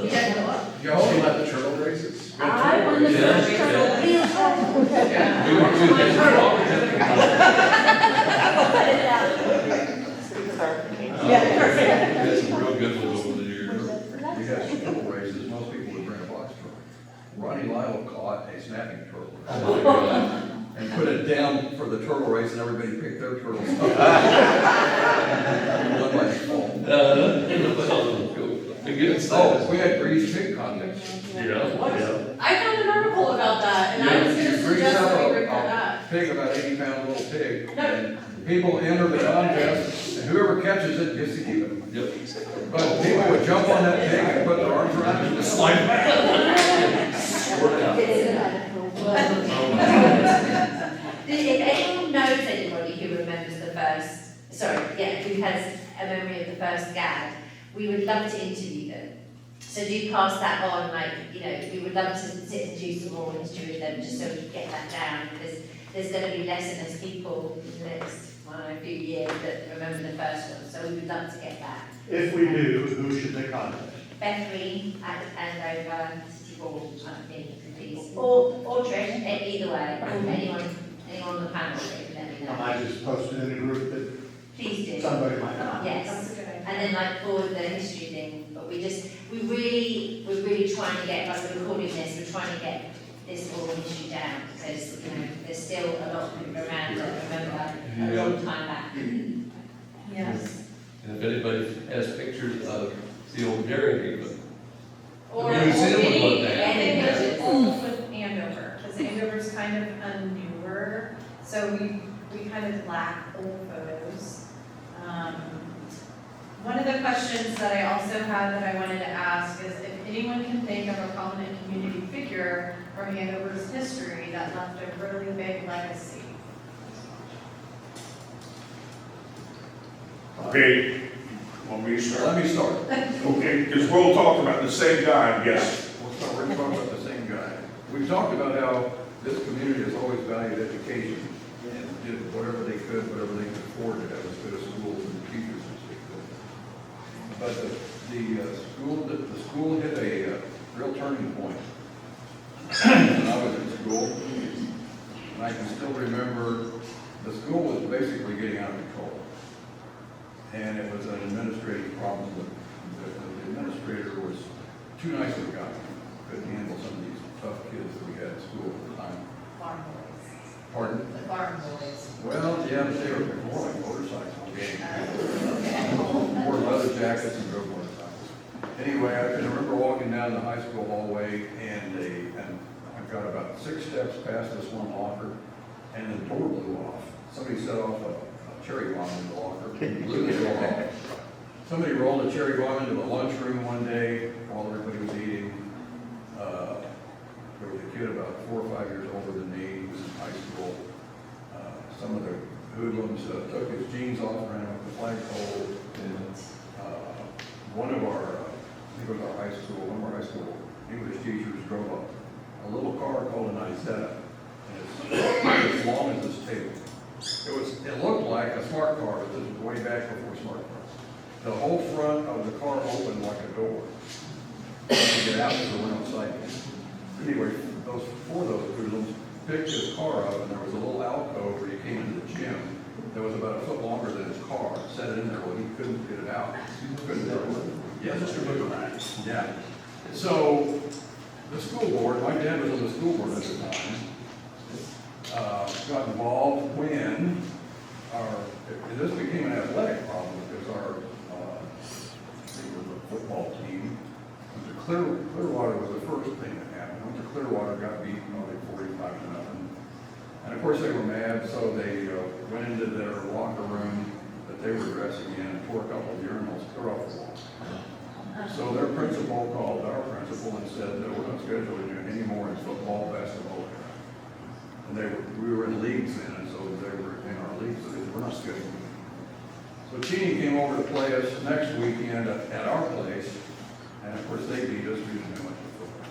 You don't know what? You also had the turtle races. I won the Yeah, first yeah. turtle. Yeah. We were two different That's some real good ones over the years. You had some turtle races, most people would bring a box turtle. Ronnie Lyle caught a snapping turtle. And put it down for the turtle race, and everybody picked their turtles up. Won by default. Oh, we had greased pig contest. Yeah. I found an article about that, and I was gonna You grease suggest up that we bring that a up. pig, about 80-pound little pig, and people enter the contest, and whoever catches it gets to keep it. Yep. But people would jump on that pig and put their arms around it and just slide back. If anyone knows anybody who remembers who has a memory of the first gag, we would love to interview them. So do pass that on, we would love to sit and do some more history with them, just so we can get that down, because there's going to be less and less people in the next, few years that remember the first one, so we would love to get that. If we do, who should they contact? Beth Green at Andover City Hall, I think, please. Or Trish, either way, anyone on the panel, they can let me I know. might just post it in the group that Please do. somebody might know. Yes. That's a good idea. And then forward the history thing, but we're really trying to get, we're recording this, we're trying to get this oral history down, because, there's still a lot of people around that remember a long time back. Yes. And if anybody has pictures of the old dairy haven, Or The museum would love that. anything that's old with Andover, because Andover's kind of a newer, so we kind of lack old photos. One of the questions that I also had that I wanted to ask is if anyone can think of a prominent community figure from Andover's history that left a really big legacy. Okay, want me to start? Let me start. Okay, because we'll talk about the same guy, I'm guessing. We're talking about the same guy. We've talked about how this community has always valued education and did whatever they could, whatever they could afford to have as good a schools and teachers as they could. But the school hit a real turning point when I was in school. And I can still remember the school was basically getting out of control. And it was an administrative problem. The administrator was too nice of a guy. Couldn't handle some of these tough kids that we had at school at the time. Farm boys. Pardon? The farm boys. Well, yeah, but they were more like motorcycle gangs. Wore leather jackets and drove motorcycles. Anyway, I can remember walking down the high school hallway and I got about 6 steps past this one locker and the door blew off. Somebody set off a cherry bomb in the locker, blew the door off. Somebody rolled a cherry bomb into the lunchroom one day while everybody was eating. There was a kid about 4 or 5 years older than me, he was in high school. Some of the hoodlums took his jeans off, ran up the flagpole. One of our, I think it was our high school, one of our high school English teachers drove up a little car called an Isetta, and it's as long as this table. It looked like a smart car, but this was way back before smart cars. The whole front of the car opened like a door. To get out, because there were no sidewalks. Anyway, those hoodlums picked his car up, and there was a little alcove where he came into the gym that was about a foot longer than his car. Set it in there, well, he couldn't get it out. Couldn't do it. Yeah, Mr. Winkleman. Yeah. So, the school board, my dad was on the school board at the time, got involved when this became an athletic problem because our football team, Clearwater was the first thing that happened. Went to Clearwater, got beat probably 45-0. And of course they were mad, so they went into their locker room that they were dressing in and tore a couple of urinals clear off the wall. So their principal called our principal and said that we're not scheduling you anymore in football, basketball. And we were in leagues then, and so they were in our leagues, so they said, we're not scheduling you. So Cheney came over to play us next weekend at our place, and of course they beat us, we didn't know much of football.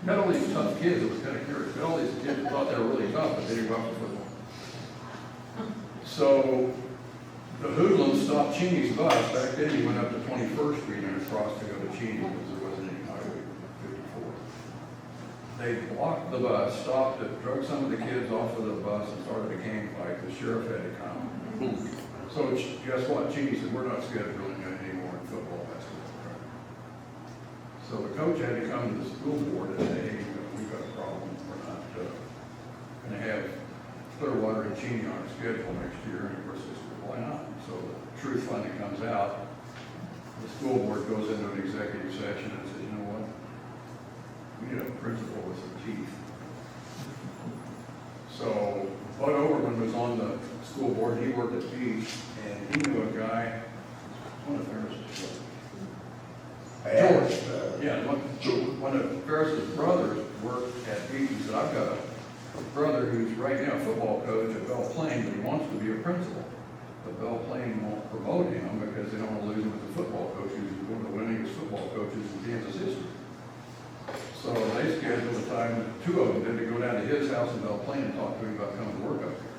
Got all these tough kids, it was kind of curious, got all these kids that thought they were really tough, but they didn't go out for football. So the hoodlums stopped Cheney's bus. Back then, he went up to 21st Street and across to go to Cheney because there wasn't any Highway 54. They blocked the bus, stopped it, drug some of the kids off of the bus and started a gang fight. The sheriff had to come. So guess what? Cheney said, we're not scheduling you anymore in football, basketball. So the coach had to come to the school board and say, hey, we've got a problem. We're not going to have Clearwater and Cheney on our schedule next year. And of course, they said, why not? So the truth finally comes out. The school board goes into an executive session and says, you know what? We need a principal with some teeth. So Bud Overman was on the school board. He worked at Beach, and he knew a guy, one of Ferris's George. Yeah, one of Ferris's brothers worked at Beach. He said, I've got a brother who's right now a football coach at Belle Plaine, but he wants to be a principal. But Belle Plaine won't promote him because they don't want to lose him as a football coach. He's one of the winningest football coaches in Kansas history. So they scheduled a time, the two of them did, to go down to his house in Belle Plaine and talk to him about coming to work up here.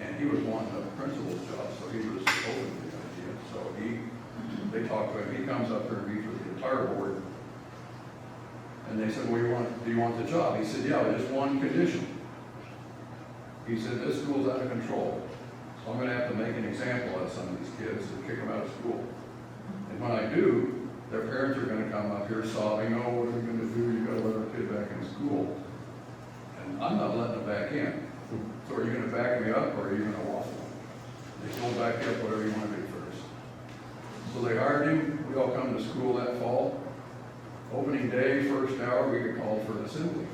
And he was wanting a principal's job, so he was open to the idea. So they talked to him. He comes up there and meets with the entire board. And they said, well, do you want the job? He said, yeah, just one condition. He said, this school's out of control. So I'm going to have to make an example out of some of these kids and kick them out of school. And when I do, their parents are going to come up here sobbing, oh, what are we going to do? You've got to let our kid back in school. And I'm not letting them back in. So are you going to back me up or are you going to waffle? They go back up, whatever you want to do first. So they hired him. We all come to school that fall. Opening day, first hour, we get called for an assembly.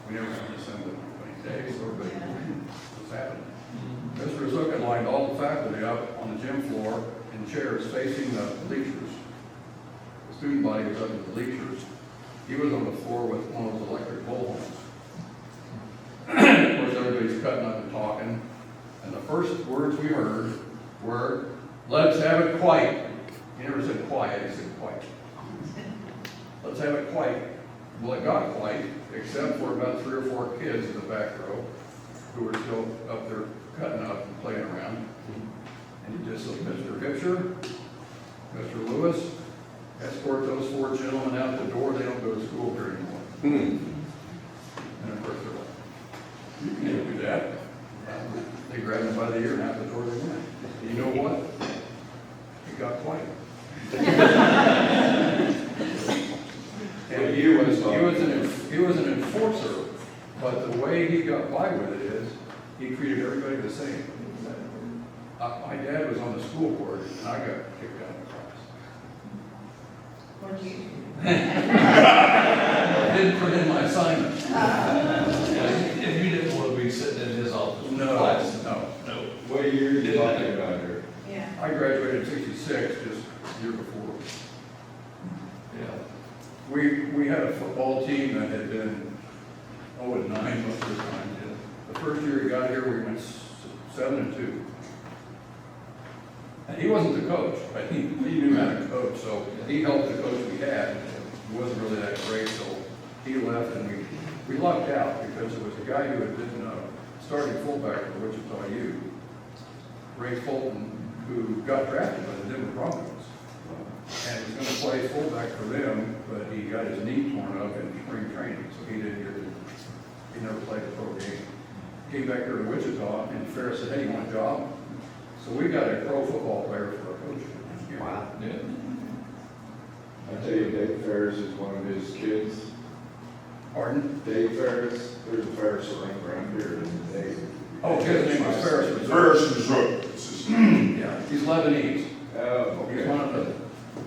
We never had an assembly on opening day, so everybody knew what's happening. Mr. Zuckin lined all the faculty up on the gym floor in chairs facing the bleachers. The student body was up in the bleachers. He was on the floor with one of those electric bullhorns. Of course, everybody's cutting up and talking. And the first words we heard were, let's have it quiet. He never said quiet, he said quiet. Let's have it quiet. Well, it got quiet, except for about 3 or 4 kids in the back row who were still up there cutting up and playing around. And he just said, Mr. Hipsher, Mr. Lewis, escort those 4 gentlemen out the door. They don't go to school here anymore. And of course, they're like, you can't do that. They grabbed them by the ear and out the door they went. And you know what? It got quiet. And he was an enforcer, but the way he got by with it is, he treated everybody the same. My dad was on the school board, and I got kicked out of class. Or do you? I didn't put in my assignment. And you didn't want to be sitting in his office? No. What year are you talking about here? Yeah. I graduated in '66, just a year before. Yeah. We had a football team that had been 0-9 most of the time. The first year he got here, we went 7-2. And he wasn't the coach, but he knew how to coach, so he helped the coach we had. He wasn't really that great, so he left and we lucked out because it was a guy who had been starting fullback for Wichita U, Ray Fulton, who got drafted by the Denver Broncos. And was going to play fullback for them, but he got his knee torn up in spring training, so he never played a pro game. Came back here to Wichita, and Ferris said, hey, you want a job? So we got a pro football player for a coach. Wow. Yeah. I tell you, Dave Ferris is one of his kids. Pardon? Dave Ferris, there's a Ferris around here, and Dave. Oh, his name was Ferris. First resort. Yeah, he's Lebanese. Oh, He's okay. one of the,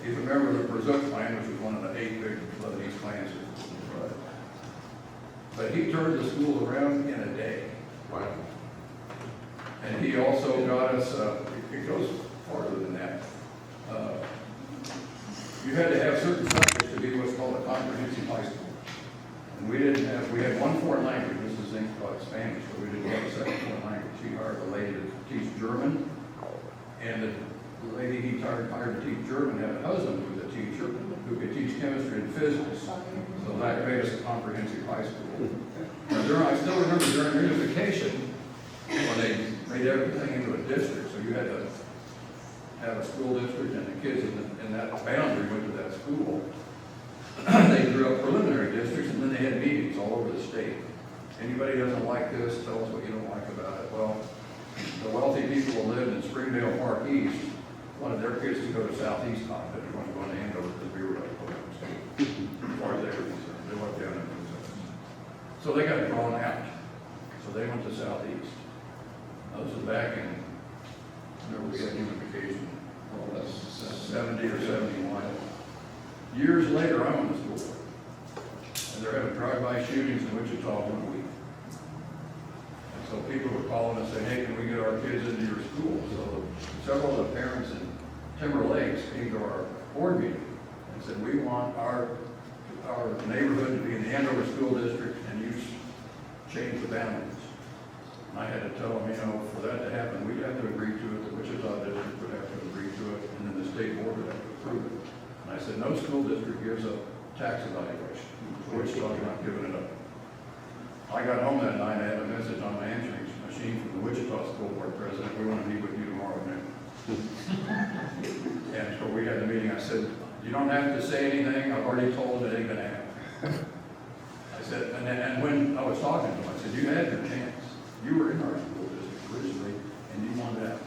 he's a member of the Brazil clan, which was one of the 8 big Lebanese clans. But he turned the school around in a day. Wow. And he also got us, it goes farther than that. You had to have certain subjects to be what's called a comprehensive high school. And we had one foreign language, this is thing called Spanish, but we didn't have a second foreign language. He hired a lady to teach German, and the lady he hired to teach German had a husband who was a teacher, who could teach chemistry and physics. So that made us a comprehensive high school. I still remember during unification, when they made everything into a district, so you had to have a school district and the kids in that boundary went to that school. They drew up preliminary districts and then they had meetings all over the state. Anybody doesn't like this, tell us what you don't like about it. Well, the wealthy people who lived in Springdale Park East wanted their kids to go to Southeast College, but they wanted to go to Andover because we were like, as far as they were concerned, they went down in those. So they got drawn out. So they went to Southeast. This was back in, whenever we had unification, Well, that's 70 or 71. Years later, I'm on the school board. And they're having drive-by shootings in Wichita one week. And so people were calling and saying, hey, can we get our kids into your school? So several of the parents in Timber Lakes came to our board meeting and said, we want our neighborhood to be in the Andover School District, and you change the boundaries. And I had to tell them, for that to happen, we'd have to agree to it, the Wichita district would have to agree to it, and then the state board would have to approve it. And I said, no school district gives a tax evaluation. So Wichita's not giving it up. I got home that night, I had a message on my answering machine from the Wichita school board president, we want to meet with you tomorrow noon. And so we had the meeting, I said, you don't have to say anything, I've already told it ain't gonna happen. I said, and when I was talking to him, I said, you had your chance. You were in our school district originally, and you wanted out.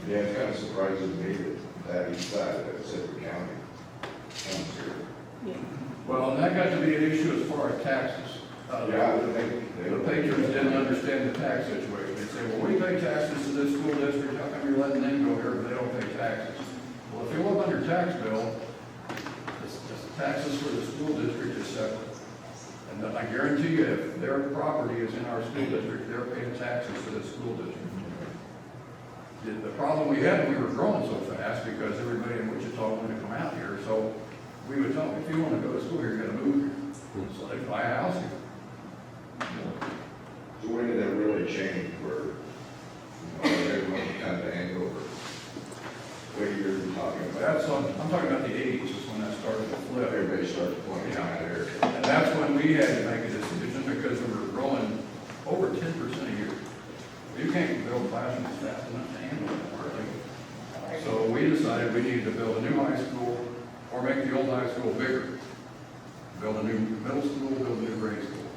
Yeah, it's kind of surprising me that east side of Sedgwick County comes here. Well, and that got to be an issue as far as taxes. The patrons didn't understand the tax situation. They'd say, well, we pay taxes to this school district, how come you're letting them go here, but they don't pay taxes? Well, if you look on your tax bill, the taxes for the school district is separate. And I guarantee you, if their property is in our school district, they're paying taxes to the school district. The problem we had, we were growing so fast because everybody in Wichita wanted to come out here, so we would tell them, if you want to go to school here, you gotta move here. So they buy a house here. when did that really change where, everyone kind of Andover? What year are you talking about? I'm talking about the 80s is when that started to flip. Everybody started pointing out there. And that's when we had to make a decision because we were growing over 10% a year. You can't build classrooms fast enough to handle it, really. So we decided we needed to build a new high school or make the old high school bigger. Build a new middle school, build a new grade school.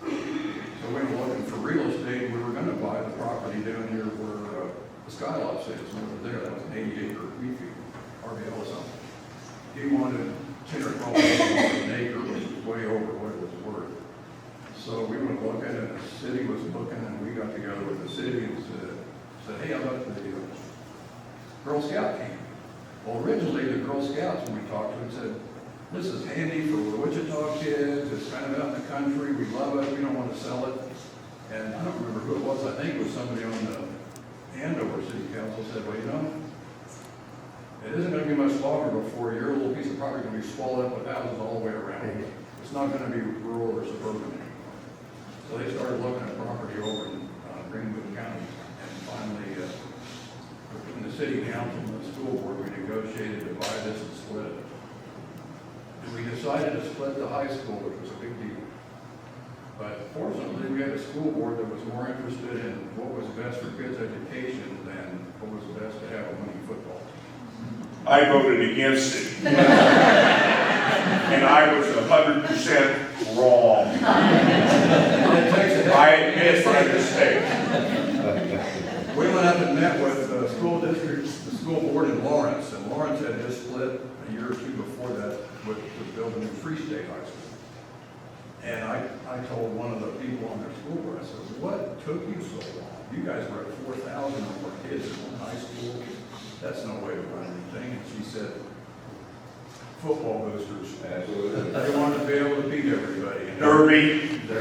So we were looking for real estate. We were going to buy the property down here where the Skylofts is over there. That was an 80-acre wheat field, RBL or something. He wanted 10 or 12 acres an acre, which was way over what it was worth. So we went looking, and the city was looking, and we got together with the city and said, hey, how about the Girl Scout camp? Well, originally, the Girl Scouts, when we talked to them, said, this is handy for the Wichita kids, it's kind of out in the country, we love it, we don't want to sell it. And I don't remember who it was, I think it was somebody on the Andover City Council said, well, you know, it isn't going to be much longer before your little piece of property is going to be swallowed up with houses all the way around. It's not going to be rural or suburban anymore. So they started looking at property over in Greenwood County, and finally, in the city council and the school board, we negotiated to buy this and split it. And we decided to split the high school, which was a big deal. But fortunately, we had a school board that was more interested in what was best for kids' education than what was best to have a winning football team. I voted against it. And I was 100% wrong. I admit my mistake. We went up and met with the school district, the school board in Lawrence, and Lawrence had just split a year or two before that with building a Free State High School. And I told one of the people on their school board, I said, what took you so long? You guys were at 4,000 or more kids in one high school. That's no way to run anything. And she said, football boosters. Absolutely. They wanted to be able to beat everybody. Derby. I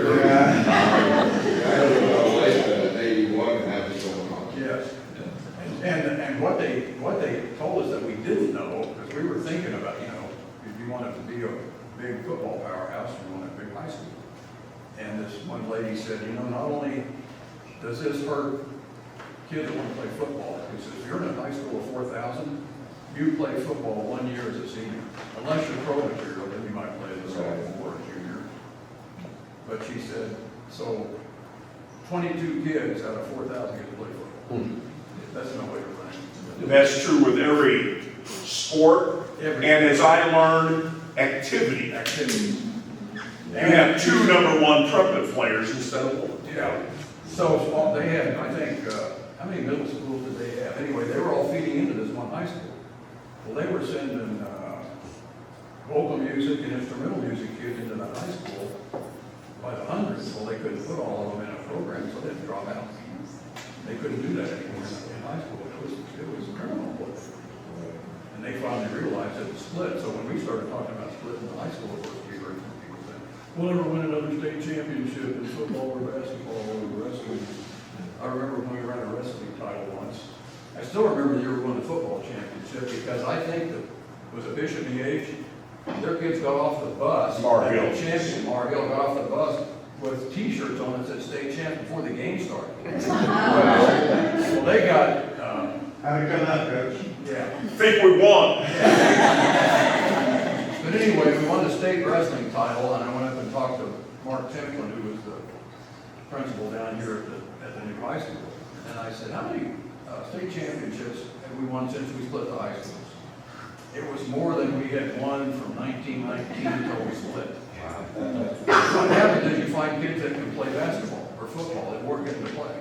don't know, like, 81 and have this going on. Yes. And what they told us that we didn't know, because we were thinking about, you know, if you wanted to be a big football powerhouse, you want a big high school. And this one lady said, you know, not only does this hurt kids that want to play football, because if you're in a high school of 4,000, you play football 1 year as a senior. Unless you're pro material, then you might play as a sophomore or junior. But she said, so 22 kids out of 4,000 get to play football. That's no way to run it. That's true with every sport, and as I learned, activity. You have 2 #1 trumpet players instead of 1. Yeah. So they had, I think, how many middle schools did they have? Anyway, they were all feeding into this one high school. Well, they were sending vocal music and instrumental music kids into that high school by the hundreds. Well, they couldn't put all of them in a program, so they'd drop out. They couldn't do that anymore in high school. It was criminal. And they finally realized it was split. So when we started talking about splitting the high school, of course, we heard from people saying, we'll never win another state championship in football or basketball or wrestling. I remember when we ran a wrestling title once. I still remember the year we won the football championship because I think that was a Bishop EH. Their kids got off the bus. Mar Hill. The champion, Mar Hill, got off the bus with T-shirts on that said state champ before the game started. Well, they got, How'd it come out, Coach? yeah. Think we won. But anyway, we won the state wrestling title, and I went up and talked to Mark Templin, who was the principal down here at the new high school. And I said, how many state championships have we won since we split the high schools? It was more than we had won from 1919 until we split. What happens is you find kids that can play basketball or football that weren't getting to play.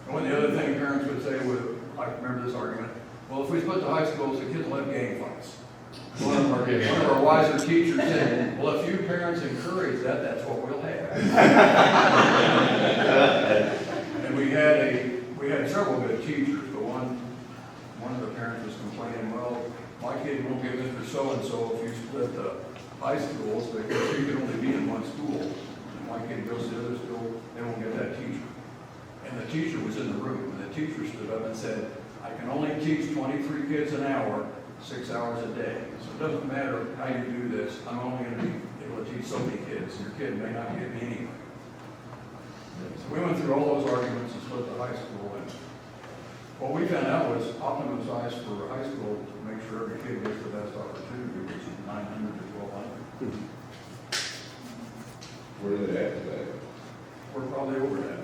And when the other thing parents would say, I remember this argument, well, if we split the high schools, the kids will have gang fights. One of our wiser teachers said, well, if you parents encourage that, that's what we'll have. And we had several good teachers, but one of the parents was complaining, well, my kid won't get Mr. So-and-so if you split the high schools, because you can only be in one school. And my kid goes to the other school, they won't get that teacher. And the teacher was in the room, and the teacher stood up and said, I can only teach 23 kids an hour, 6 hours a day. So it doesn't matter how you do this, I'm only going to be able to teach so many kids. Your kid may not get me anyway. So we went through all those arguments and split the high school, and what we found out was optimum size for high school to make sure every kid gets the best opportunity was 900 to 1,200. Where are they at today? We're probably over that.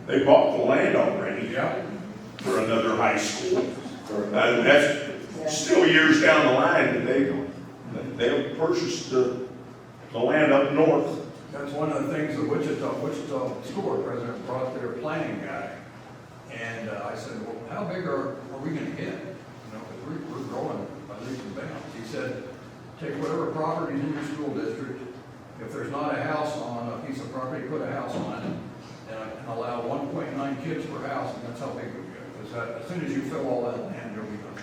They bought the land already Yeah. for another high school. That's still years down the line, but they'll purchase the land up north. That's one of the things the Wichita School Board president brought their planning guy. And I said, well, how big are we gonna get? You know, because we're growing by leaps and bounds. He said, take whatever property's in your school district. If there's not a house on a piece of property, put a house on it. And allow 1.9 kids per house, and that's how big we get. Because as soon as you fill all that land, you'll be done.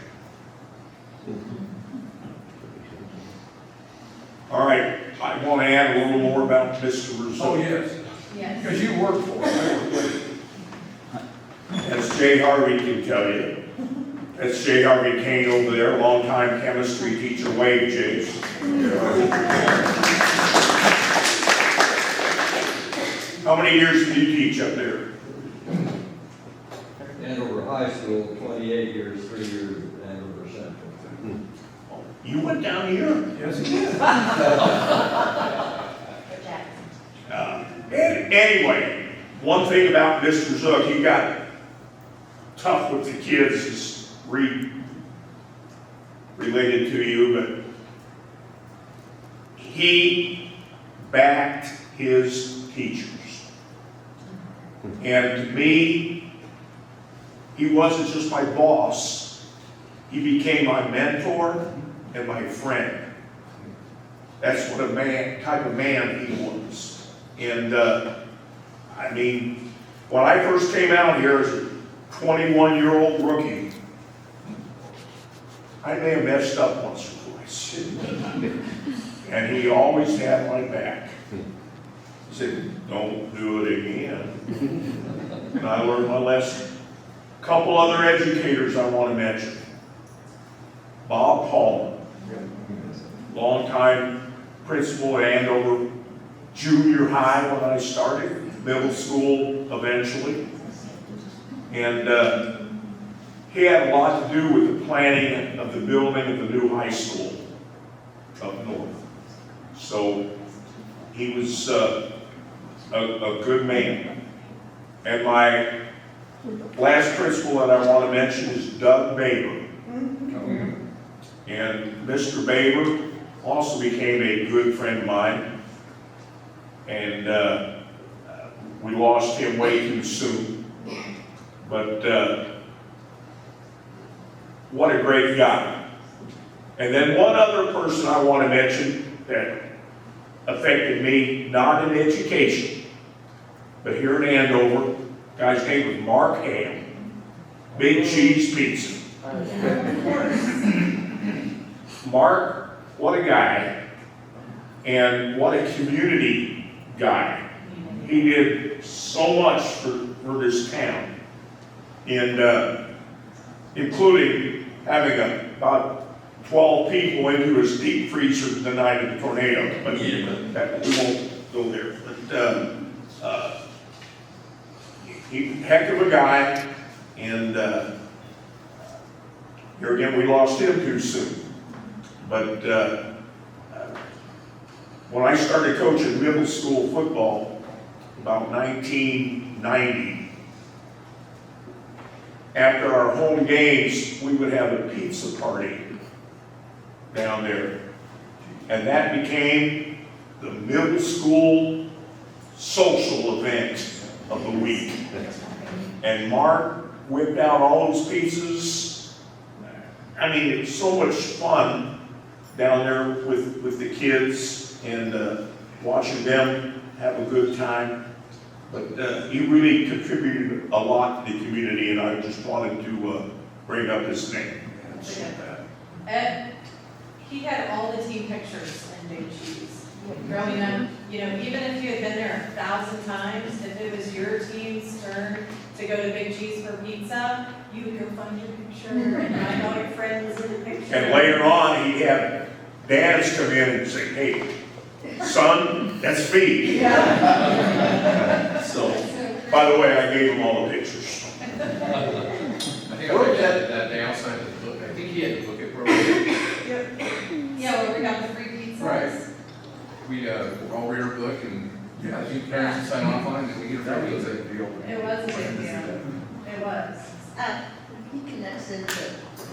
All right, I want to add a little more about Mr. Rizzo. Oh, yes, Yes. because you work for it. I work with it. As Jay Harvey can tell you, that's Jay Harvey Kane over there, longtime chemistry teacher, wave, Jay. How many years did you teach up there? Andover High School, 28 years, 3 years at Andover Central. You went down here? Yes, he is. Anyway, one thing about Mr. Zook, he got tough with the kids, is related to you, but he backed his teachers. And to me, he wasn't just my boss, he became my mentor and my friend. That's what type of man he was. And I mean, when I first came out here as a 21-year-old rookie, I may have messed up once or twice. And he always had my back. He said, don't do it again. And I learned my lesson. A couple other educators I want to mention. Bob Hall, longtime principal at Andover Junior High when I started, middle school eventually. And he had a lot to do with the planning of the building of the new high school up north. So he was a good man. And my last principal that I want to mention is Doug Baber. And Mr. Baber also became a good friend of mine. And we lost him way too soon. But what a great guy. And then one other person I want to mention that affected me, not in education, but here in Andover, guy's name was Mark Hale. Big Cheese Pizza. Mark, what a guy, and what a community guy. He did so much for this town, and including having about 12 people into his deep freezer the night of the tornado. But we won't go there. But he's a heck of a guy, and here again, we lost him too soon. But when I started coaching middle school football, about 1990, after our home games, we would have a pizza party down there. And that became the middle school social event of the week. And Mark whipped out all those pizzas. I mean, it was so much fun down there with the kids and watching them have a good time. But he really contributed a lot to the community, and I just wanted to bring up his name. Ed, he had all the team pictures in Big Cheese. Growing up, you know, even if you had been there 1,000 times, if it was your team's turn to go to Big Cheese for pizza, you would go find your picture and invite all your friends in the picture. And later on, he had dads come in and say, hey, son, that's me. So, by the way, I gave him all the pictures. I think I looked at it that day, I'll sign the book, I think he had the book at Pearl. Yeah, where we got the free pizzas. Right. We, all read our book and, yeah, I think parents can sign off on it and we get a That free was a pizza. big deal. It was a big deal. It was. He connects into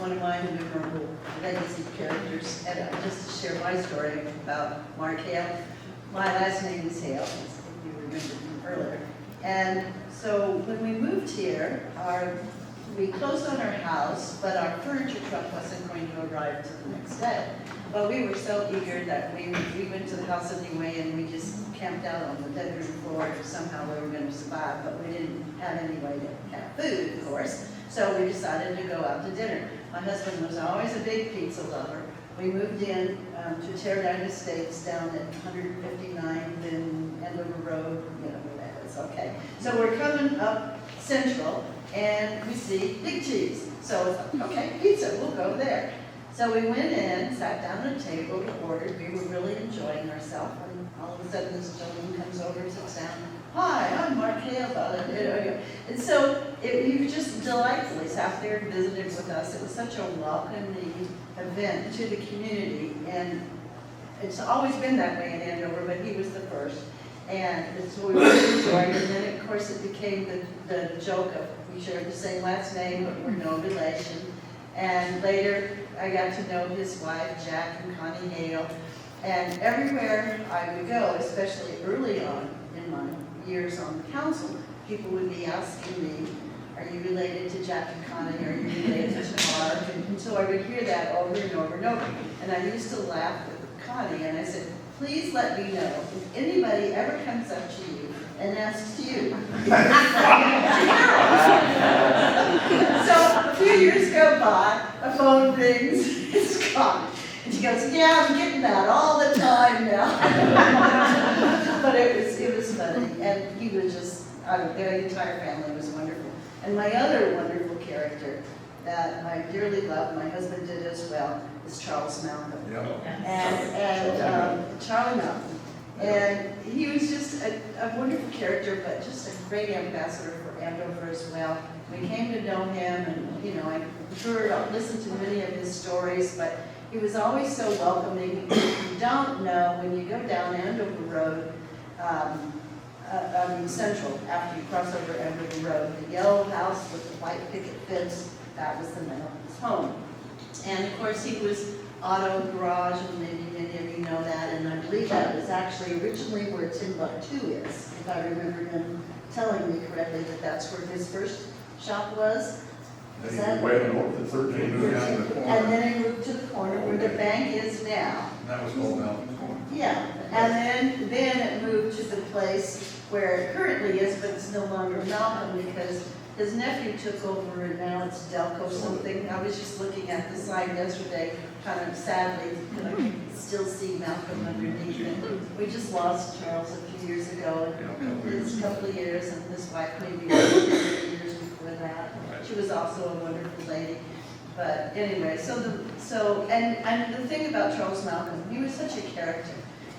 one of my memorable legacy characters, and just to share my story about Mark Hale. My last name is Hale, as you remembered from earlier. And so when we moved here, we closed on our house, but our furniture truck wasn't going to arrive until the next day. But we were so eager that we went to the house anyway, and we just camped out on the bedroom floor. Somehow we were going to survive, but we didn't have any way to have food, of course. So we decided to go out to dinner. My husband was always a big pizza lover. We moved in to Terradine Estates down at 159th and Andover Road, you know where that is, okay. So we're coming up Central, and we see Big Cheese. So it's like, okay, pizza, we'll go there. So we went in, sat down at a table, ordered. We were really enjoying ourselves, and all of a sudden this gentleman comes over and sits down. Hi, I'm Mark Hale. And so he was just delightfully sat there and visited with us. It was such a welcoming event to the community, and it's always been that way in Andover, but he was the first. And so we really enjoyed it. And then, of course, it became the joke of we shared the same last name, but we're no relation. And later, I got to know his wife, Jack and Connie Hale. And everywhere I would go, especially early on in my years on the council, people would be asking me, are you related to Jack and Connie? Are you related to Mark? And so I would hear that over and over and over. And I used to laugh with Connie, and I said, please let me know if anybody ever comes up to you and asks you. So a few years go by, a phone rings, it's Connie. And she goes, yeah, I'm getting that all the time now. But it was funny, and he was just, the entire family was wonderful. And my other wonderful character that I dearly love, my husband did as well, is Charles Malcolm. Yeah. And Charlie Malcolm. And he was just a wonderful character, but just a great ambassador for Andover as well. We came to know him, and I listened to many of his stories, but he was always so welcoming. If you don't know, when you go down Andover Road, Central, after you cross over Andover Road, the yellow house with the white picket fence, that was the Malcolm's home. And of course, he was auto garage, and maybe many of you know that, and I believe that was actually originally where Timbuktu is, if I remember him telling me correctly that that's where his first shop was. Is Then that- he went north to 13, moved down to the corner. And then he moved to the corner where the bank is now. And that was called Malcolm's Corner. Yeah, and then it moved to the place where it currently is, but it's no longer Malcolm because his nephew took over and now it's Delco something. I was just looking at the sign yesterday, kind of sadly, because I can still see Malcolm underneath it. We just lost Charles a few years ago, his couple of years, and his wife maybe 10 years before that. She was also a wonderful lady. But anyway, and the thing about Charles Malcolm, he was such a character.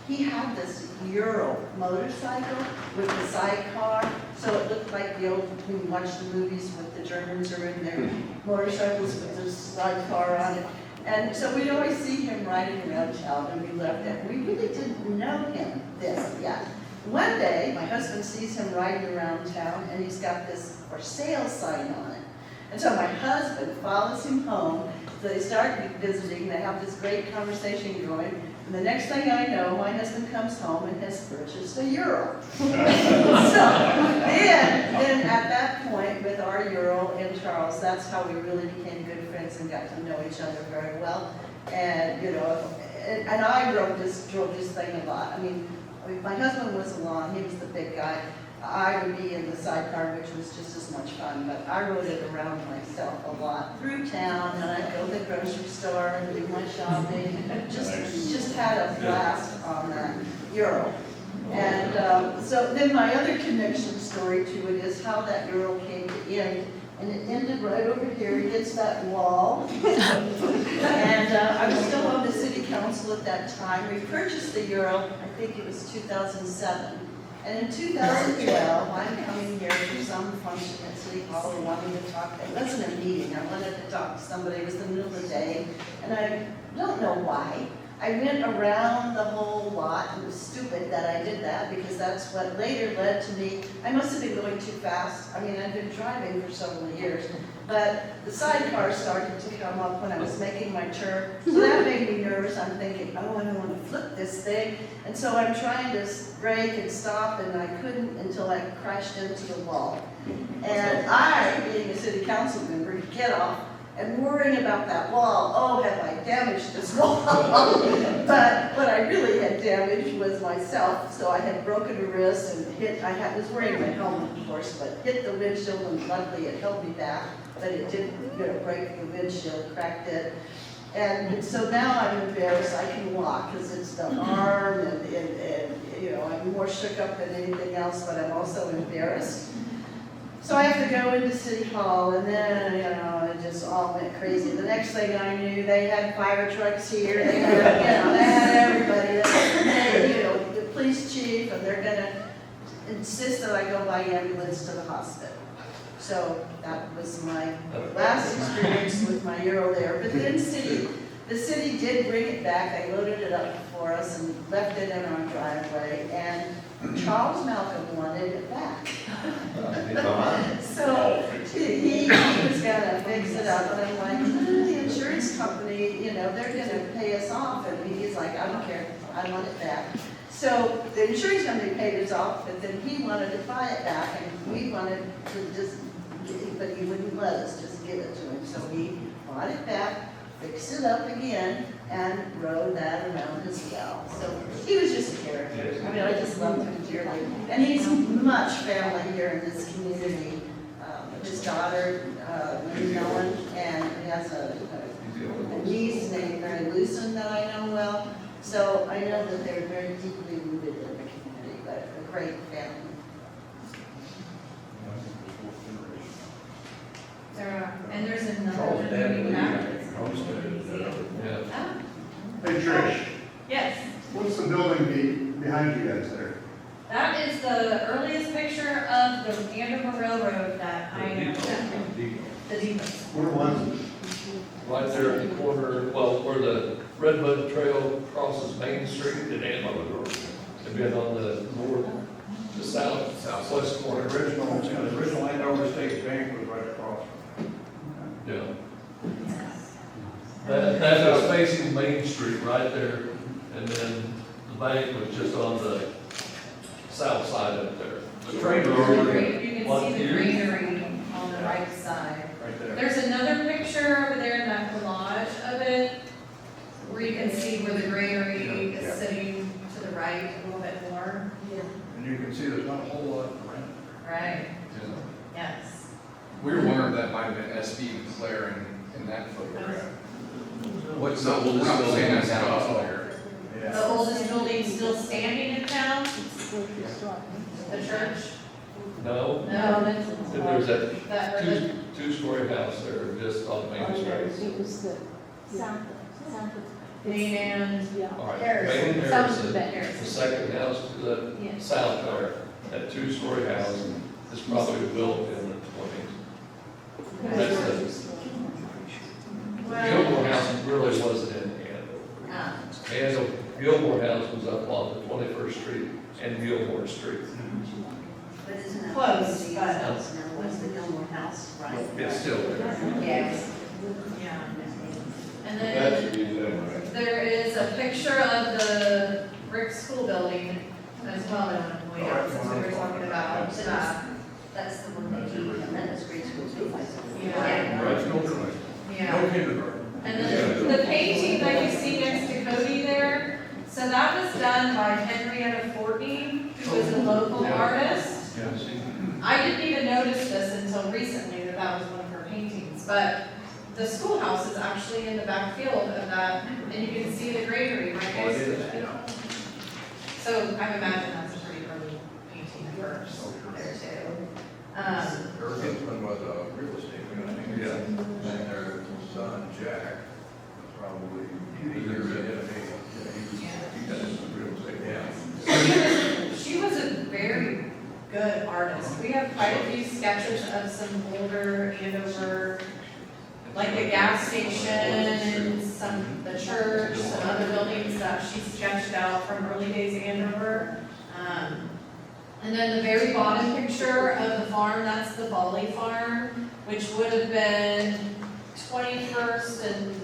He had this Ural motorcycle with a sidecar, so it looked like the old, when you watch the movies with the Germans are in their motorcycles with a sidecar on it. And so we'd always see him riding around town, and we loved it. We really didn't know him this yet. One day, my husband sees him riding around town, and he's got this for sale sign on it. And so my husband follows him home. So they start visiting. They have this great conversation going. And the next thing I know, my husband comes home and has purchased a Ural. So then at that point, with our Ural and Charles, that's how we really became good friends and got to know each other very well. And and I drove this thing a lot. I mean, my husband was along. He was the big guy. I would be in the sidecar, which was just as much fun, but I rode it around myself a lot through town, and I'd go to the grocery store and do my shopping. Just had a blast on that Ural. And so then my other connection story to it is how that Ural came to end. And it ended right over here against that wall. And I was still on the city council at that time. We purchased the Euro, I think it was 2007. And in 2012, I'm coming here for some function at City Hall and wanting to talk. It wasn't a meeting, I wanted to talk to somebody. It was the middle of the day, and I don't know why. I went around the whole lot. It was stupid that I did that because that's what later led to me. I must have been going too fast. I mean, I've been driving for several years, but the sidecar started to come up when I was making my turn. So that made me nervous. I'm thinking, oh, I don't want to flip this thing. And so I'm trying to brake and stop, and I couldn't until I crashed into the wall. And I, being a city council member, get off and worrying about that wall. Oh, have I damaged this wall? But what I really had damaged was myself. So I had broken a wrist and was wearing my helmet, of course, but hit the windshield, and luckily it held me back. But it didn't, break the windshield, cracked it. And so now I'm embarrassed. I can walk because it's the arm, and I'm more shook up than anything else, but I'm also embarrassed. So I have to go into City Hall, and then, it just all went crazy. The next thing I knew, they had fire trucks here, they had everybody, the police chief, and they're gonna insist that I go by ambulance to the hospital. So that was my last experience with my Euro there. But then the city did bring it back. They loaded it up for us and left it in our driveway, and Charles Malcolm wanted it back. So he was gonna fix it up, and I'm like, the insurance company, they're gonna pay us off, and he's like, I don't care, I want it back. So the insurance company paid us off, but then he wanted to buy it back, and we wanted to just, but he wouldn't let us just give it to him. So he bought it back, fixed it up again, and rode that around as well. So he was just a character. I mean, I just loved him dearly. And he's much family here in this community. His daughter, Winkleman, and he has a niece named Mary Lucen that I know well. So I know that they're very deeply rooted in the community, but a great family. And there's another Charles' one dad moving lived after. in Homestead. Yeah. Oh, Hey Trish, yes. what's the building behind you guys there? That is the earliest picture of the Andover Railroad that I know. The depot. Where was it? Right there at the corner, where the Redbud Trail crosses Main Street in Andover. They've been on the southwest corner. The original Andover State Bank was right across. Yeah. That was facing Main Street right there, and then the bank was just on the south side up there. The train You road, what can see the year? greenery on the right side. Right there. There's another picture over there in that collage of it, where you can see where the greenery is sitting to the right a little bit more. And you can see there's not a whole lot around. Right, Yeah. yes. We were wondering if that might have been SB McLaren in that photograph. What's the oldest building saying that's in out town? there? The oldest building still standing in town, the church? No, No, that's. there's that That, or the, two-story house there just on Main Street. It was the south Main and All right, Harrison. Main South Harrison, of Harrison. the second house to the Yes. south there, that two-story house is probably built in the 20s. That's the Gilmore House really wasn't in Andover. Gilmore House was up on the 21st Street and Gilmore Street. But isn't that Close, the but- house, and was the Gilmore House, right? It's still there. yes. Yeah. And That's then the reason there is a picture of the brick school building as well that I want to point out, since we were talking about that. That's the one that you, and then it's grade school too, I suppose. Yeah. Right, no kindergarten. Yeah. No kindergarten. And then the painting that you see next to Cody there, so that was done by Henrietta Fortney, who was a local artist. Yes. I didn't even notice this until recently that that was one of her paintings, but the schoolhouse is actually in the back field of that, and you can see the greenery right Oh, it next to is, it. yeah. So I imagine that's a pretty early painting at first there too. Her husband was a real estate guy. Yeah. And their son, Jack, was probably 80 years ahead of me. good artist. We have quite a few sketches of some older Andover, like the gas station and the church, some other buildings that she sketched out from early days Andover. And then the very bottom picture of the farm, that's the Bali farm, which would have been 21st and,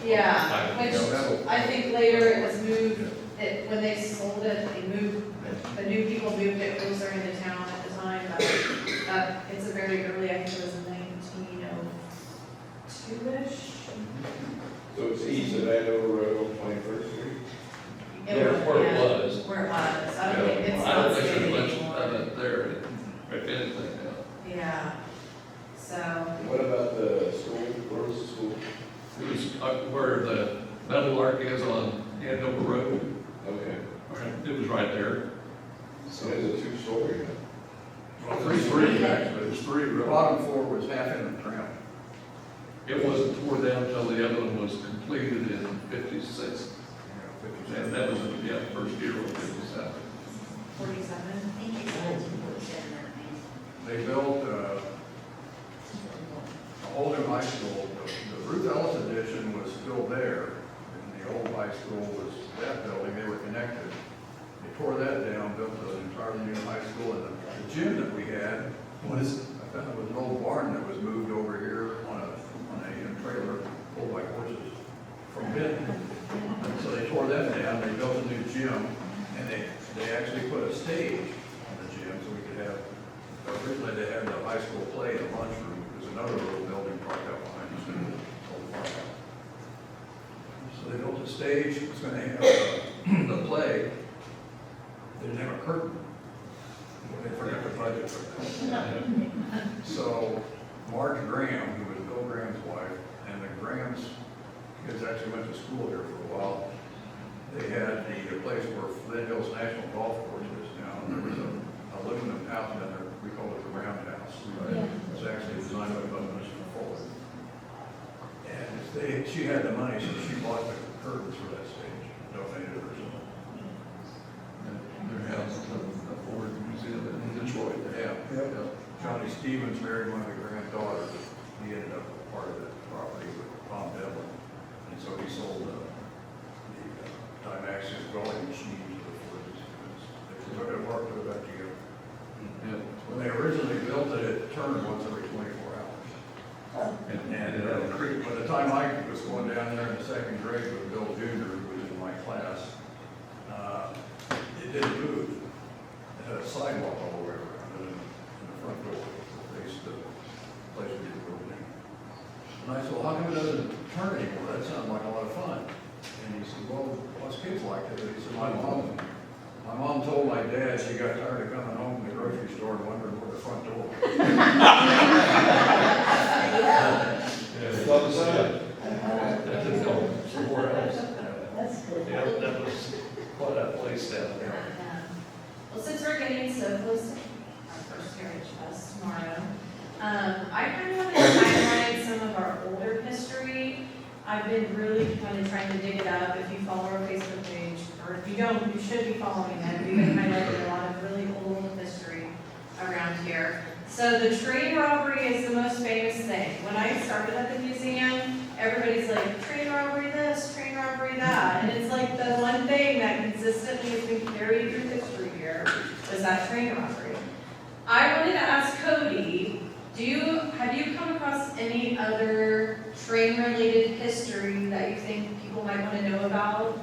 yeah, which I think later it was moved, when they sold it, they moved, the new people moved it closer into town at the time, but it's a very early, I think it was 1902-ish. So it's east of Andover Road on 21st Street? It Where was, it yeah, was. Where it was, I don't think it's I not don't think stated there's much anymore. of it there, if anything, Yeah, so, What about the school? Where was the school? It was where the metal arc is on Andover Road. Okay. It was right there. So it's a two-story? Well, three, actually, it was three. The bottom floor was half in the trim. It wasn't tore down until the other one was completed in 56. And that was, yeah, the first year of 57. 47. They built a whole new high school. The Ruth Ellis addition was still there, and the old high school was that building. They were connected. They tore that down, built an entirely new high school, and the gym that we had was, I found it was an old barn that was moved over here on a trailer pulled by horses from Benton. And so they tore that down, they built a new gym, and they actually put a stage on the gym so we could have, originally they had the high school play in the lunchroom. There's another little building parked out behind us, old farmhouse. So they built a stage, it's gonna have the play. They didn't have a curtain. They forgot the budget for that. So Marge Graham, who was Bill Graham's wife, and the Grahams, kids actually went to school here for a while. They had the place where Flint Hills National Golf Course is now, and there was a aluminum house down there, we called it the Roundhouse. It was actually designed by Mr. Fuller. And she had the money, so she bought the curtains for that stage, donated it or something. Their house is a Ford Museum in Detroit. Yeah. Johnny Stevens married one of the granddaughters. He ended up part of that property with Tom Devlin. And so he sold the Dymaxion rolling machine to the Ford Museums. They took it apart, put it back together. When they originally built it, it turned once every 24 hours. And by the time I was going down there in the second grade with Bill Jr., who was in my class, it didn't move. It had a sidewalk all the way around it in the front door that faced the place we did building. And I said, well, how come it doesn't turn anymore? That sounds like a lot of fun. And he said, well, us kids like it. He said, my mom told my dad she got tired of coming home from the grocery store and wondering where the front door was. That didn't go somewhere else. That's good. Yeah, that was quite a place down there. Well, since we're getting so close to our first HeritageFest tomorrow, I kind of want to highlight some of our older history. I've been really kind of trying to dig it up. If you follow our Facebook page, or if you don't, you should be following it. We've been highlighting a lot of really old history around here. So the train robbery is the most famous thing. When I started at the museum, everybody's like, train robbery this, train robbery that. And it's like the one thing that consistently has been carried through history here was that train robbery. I wanted to ask Cody, have you come across any other train-related history that you think people might want to know about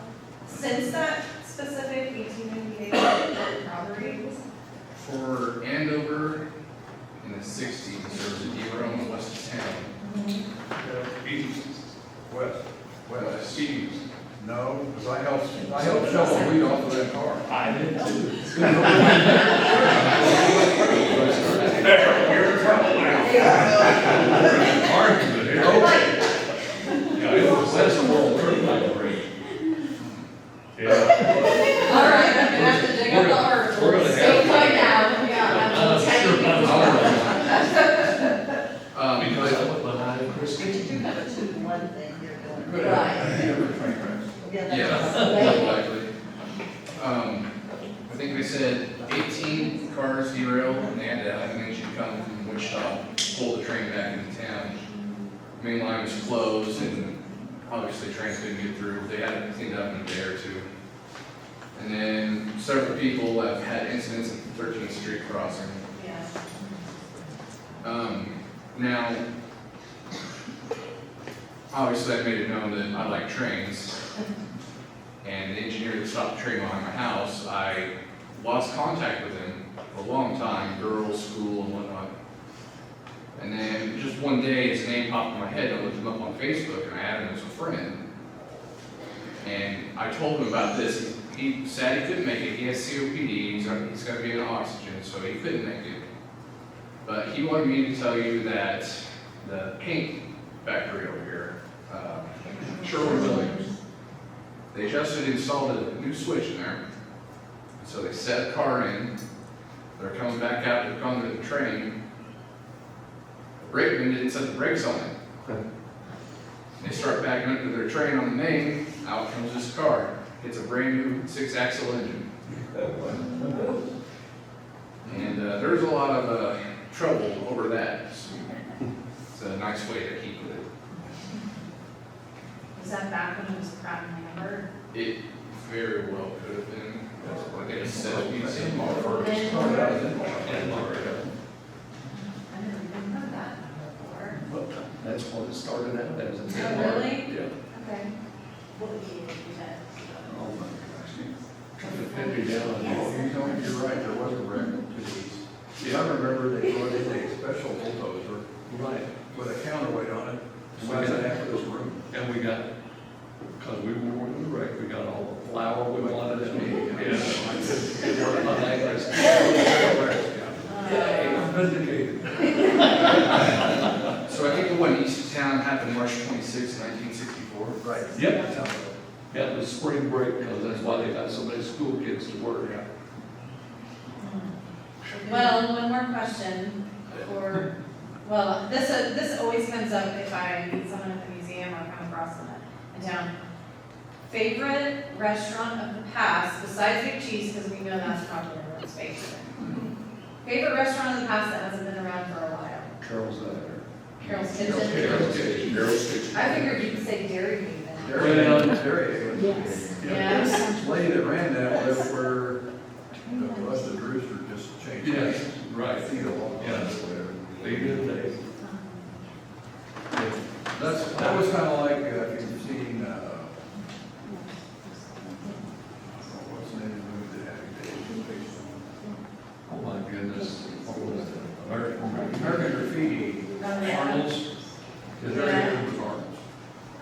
since that specific 1898 robbery? For Andover in the 60s, there was a dealer on the west of town. East. West. East. No, because I helped shovel weed off of that car. I did too. You're in trouble now. Argument here. Yeah, it was, that's a world earthquake. Yeah. All right, I'm gonna have to dig up the article. We're gonna So have- find out, yeah, I'm telling you. Because I went behind Chris. But you do have a 2-1 thing you're doing. Good. Right. Never train wrecks. Yeah, Yeah, that's exactly. Wichita, pulled the train back into town. Main line was closed and obviously trains couldn't get through. They had it cleaned up in a day or two. And then several people have had incidents at 13th Street crossing. Yeah. Now, obviously I made it known that I like trains. And the engineer that stopped the train behind my house, I lost contact with him for a long time, girls, school, and whatnot. And then just one day, his name popped in my head. I looked him up on Facebook, and I added him as a friend. And I told him about this. He said he couldn't make it. He has COPD. He's got to be on oxygen, so he couldn't make it. But he wanted me to tell you that the paint factory over here, Sherwin-Williams, they just had installed a new switch in there. So they set a car in. They're coming back out to come to the train. The brakeman didn't set the brakes on it. They start backing up to their train on the main. Out comes this car. It's a brand new 6-axle engine. And there's a lot of trouble over that. So it's a nice way to keep with it. Was that back when it was Pratt and Lambert? It very well could have been. That's what they said. We seen more first. I never even heard that before. That's what it started out as. Oh, really? Yeah. Okay. What would you say? Oh my gosh. Trying to pin me down. You're right, there was a wreck to the east. I remember they brought in a special bulldozer Right. with a counterweight on it, and we got after this room. And we got, because we were in the wreck, we got all the flour we wanted to eat. Yeah. It worked my language. Yay, I'm vindicated. So I think the one east of town happened March 26, 1964. Right. Yep. Yeah, it was spring break, because that's why they got so many school kids to work. Well, one more question for, well, this always comes up if I meet someone at the museum or come across someone in town. Favorite restaurant of the past, besides Big Cheese, because we know that's probably everyone's favorite. Favorite restaurant of the past that hasn't been around for a while? Carol's there. Carol's Kitchen? Carol's Kitchen. I figured you could say Dairy Queen then. Dairy. Yes. Yeah. The lady that ran that lived where the Rusted Rooster just changed. Yes, right. Feet along. Yes. They did they. That was kind of like, if you've seen, what's the name of the movie that had Oh my goodness. What was it? American Graffiti? Arnold's. His very Yeah. good was Arnold's.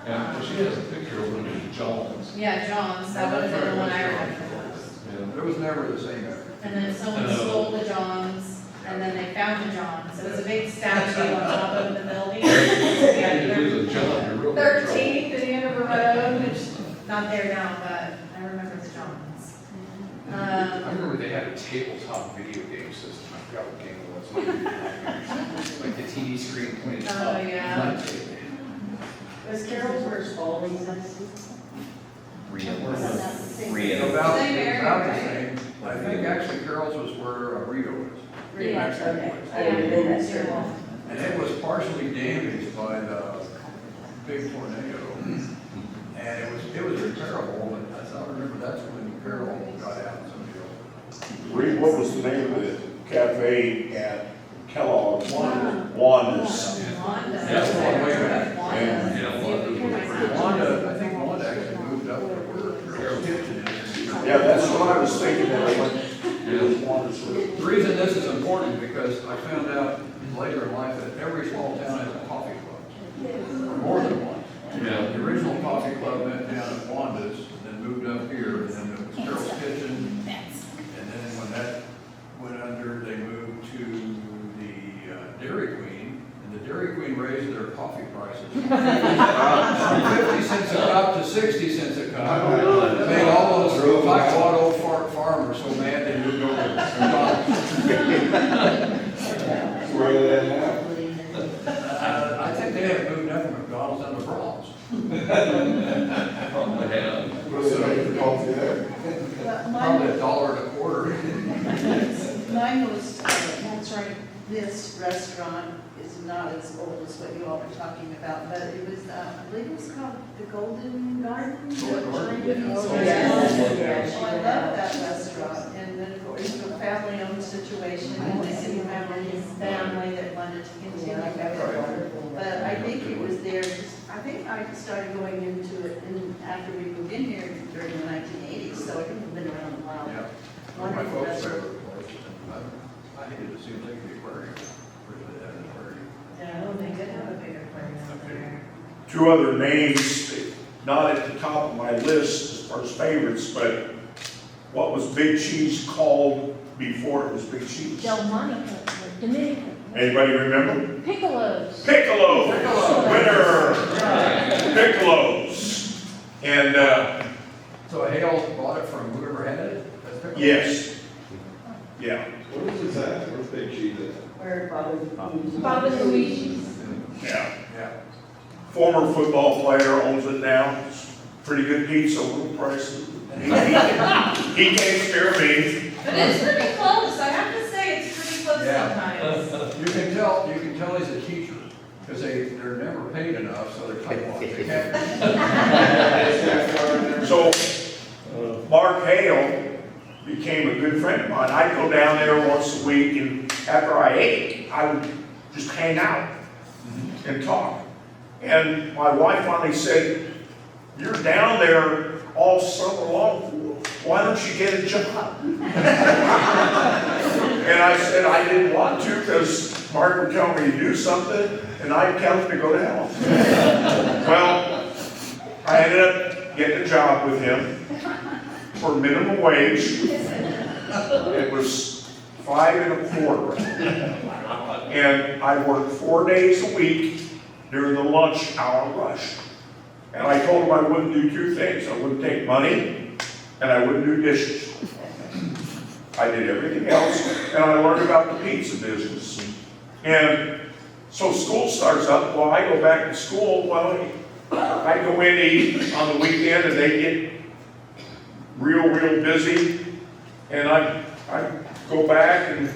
Yeah, well, she has a picture of one of John's. Yeah, John's, that would have been the one I remember. Yeah. It was never the same after. And then someone stole the Johns, and then they found the Johns. It was a big statue on top of the building. It was a John, you're real. 13th and Andover Road, which, not there now, but I remember the Johns. I remember they had a tabletop video game system. I forgot what game it was. Like the TV screen pointed up. Oh, yeah. Was Carol's first bowling nice? About Same area, the right? same. I think actually Carol's was where Rito is. Yeah, okay. I didn't know that's your one. And it was partially damaged by the big tornado. And it was repairable, but that's, I remember that's when Carol got out and somebody else. Reed, what was the name of the cafe at Kellogg's? Wanda. Wanda's. Wanda. Yeah, Wanda. Wanda. Yeah, Wanda, I think Wanda actually moved up to where Carol's Kitchen is. Yeah, that's what I was thinking when I went. The reason this is important, because I found out later in life that every small town has a coffee club, or more than one. Yeah. The original coffee club went down at Wanda's, and then moved up here, and then it was Carol's Kitchen. And then when that went under, they moved to the Dairy Queen, and the Dairy Queen raised their coffee prices from 50 cents a cup to 60 cents a cup. It made all those blackwater old farmers so mad they moved over to McDonald's. Where did that happen? I think they had moved up from McDonald's down to Bronx. Probably have. What did they make for coffee there? Well, Probably $1.25. Mine was, that's right, this restaurant is not as old as what you all were talking about, but it was, I believe it was called the Golden Garden. Golden Garden, Oh, yes. Oh, I love that restaurant, and then it was a family-owned situation, and they didn't have his family that wanted to continue. But I think it was there, I think I started going into it after we moved in here during the 1980s, so it had been around a while. Yeah. One of my folks' favorite places, and I hated to see them take the aquarium. Wish they had an aquarium. No, they did have a big aquarium there. Two other names, not at the top of my list as far as favorites, but what was Big Cheese called before it was Big Cheese? Delmonico, Dominican, Anybody remember? Piccolos. Piccolos, winner, Piccolos. And, So Hale bought it from whoever had it? That's Pickle? yes, yeah, What is this at? Where's Big Cheese at? Where Bobby. Baba Luigi's. yeah. Yeah. Former football player owns it now. It's pretty good pizza, a little pricey. He can't spare me. But it's pretty close, I have to say, it's pretty close Yeah. sometimes. You can tell he's a teacher, because they're never paid enough, so they're cut off. They can't. So, Mark Hale became a good friend of mine. I'd go down there once a week, and after I ate, I would just hang out and talk. And my wife finally said, "You're down there all summer long, why don't you get a job?" And I said I didn't want to, because Mark would tell me to do something, and I'd tell him to go to hell. Well, I ended up getting a job with him for minimum wage. It was $5.25. And I worked 4 days a week during the lunch hour rush. And I told him I wouldn't do two things. I wouldn't take money, and I wouldn't do dishes. I did everything else, and I learned about the pizza business. And so school starts up. Well, I go back to school. Well, I go in to eat on the weekend, and they get real busy. And I go back and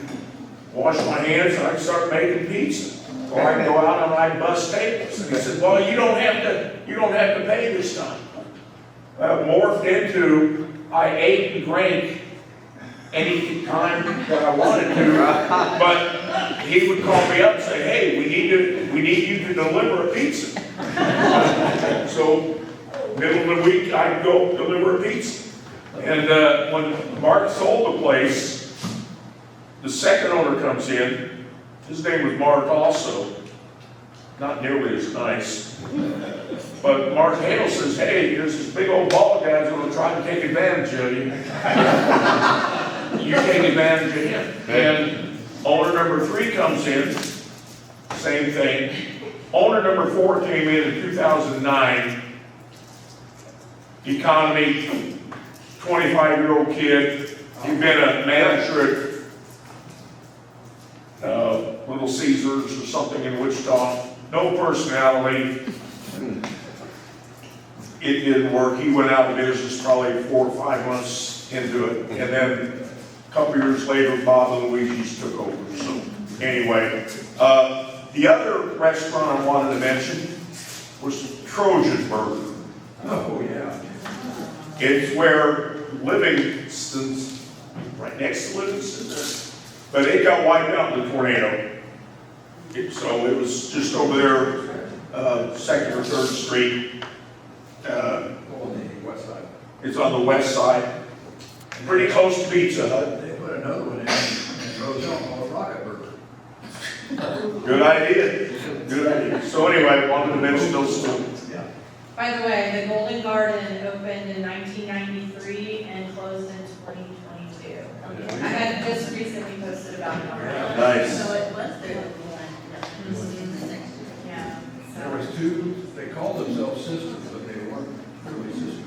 wash my hands, and I start making pizza. Or I go out and I bust tables. And he said, "Well, you don't have to pay this time." Morphed into I ate and drank any time that I wanted to, but he would call me up and say, "Hey, we need you to deliver a pizza." So middle of the week, I'd go deliver a pizza. And when Mark sold the place, the second owner comes in. His name was Mark also, not nearly as nice. But Mark Hale says, "Hey, there's this big old bald guy that's going to try to take advantage of you." You take advantage of him. And owner number 3 comes in, same thing. Owner number 4 came in 2009. Economy, 25-year-old kid. He'd been a manager at Little Caesars or something in Wichita. No personality. It didn't work. He went out of business probably 4 or 5 months into it. And then a couple years later, Bob and Luigi's took over. So anyway, the other restaurant I wanted to mention was Trojan Burger. Oh, yeah. It's where Livingston's, right next to Livingston, but it got wiped out in the tornado. So it was just over there, 2nd or 3rd Street. On the west side. It's on the west side, pretty close to Pizza Hut. They put another one in Roselle called Rocket Burger. Good idea, good idea. So anyway, wanted to mention those two. Yeah. By the way, the Golden Garden opened in 1993 and closed in 2022. I had just recently posted about it already. Nice. So it was there. Yeah. There was 2, they called themselves sisters, but they weren't really sisters.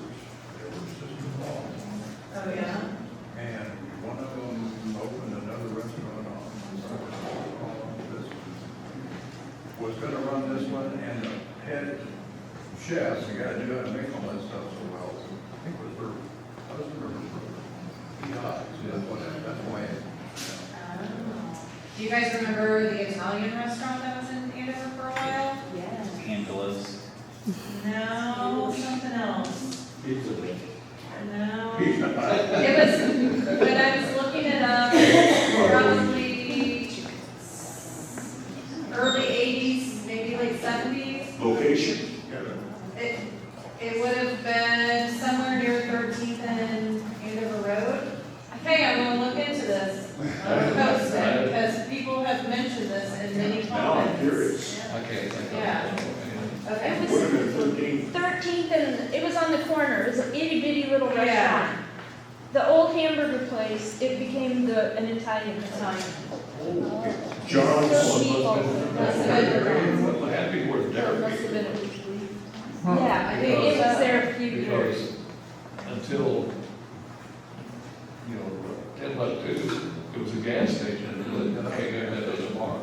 They were sister-in-law. Oh, yeah? And one of them opened another restaurant on this one. Was gonna run this one, and the head chef, the guy who knew how to make all that stuff so well, I think was her husband or her brother. He died, so that's why. Do you guys remember the Italian restaurant that was in Andover for a while? Yeah. Angelo's. No, something else. Pizza. No. Pizza Hut. It was, when I was looking it up, probably early 80s, maybe late 70s. Location? It would have been somewhere near 13th and Andover Road. Hey, I'm gonna look into this. I'm gonna post it, because people have mentioned this in many Now I'm comments. curious. I can't think of it. Yeah. Okay. It Would have was been 13. 13th and it was on the corner. It was an itty bitty little Yeah. restaurant. The old hamburger place, it became an Italian restaurant. John's. Happy with So it Derek. must have been yeah, it was there a few years. Because until, 10 by 2, it was a gas station, and it came in as a bar.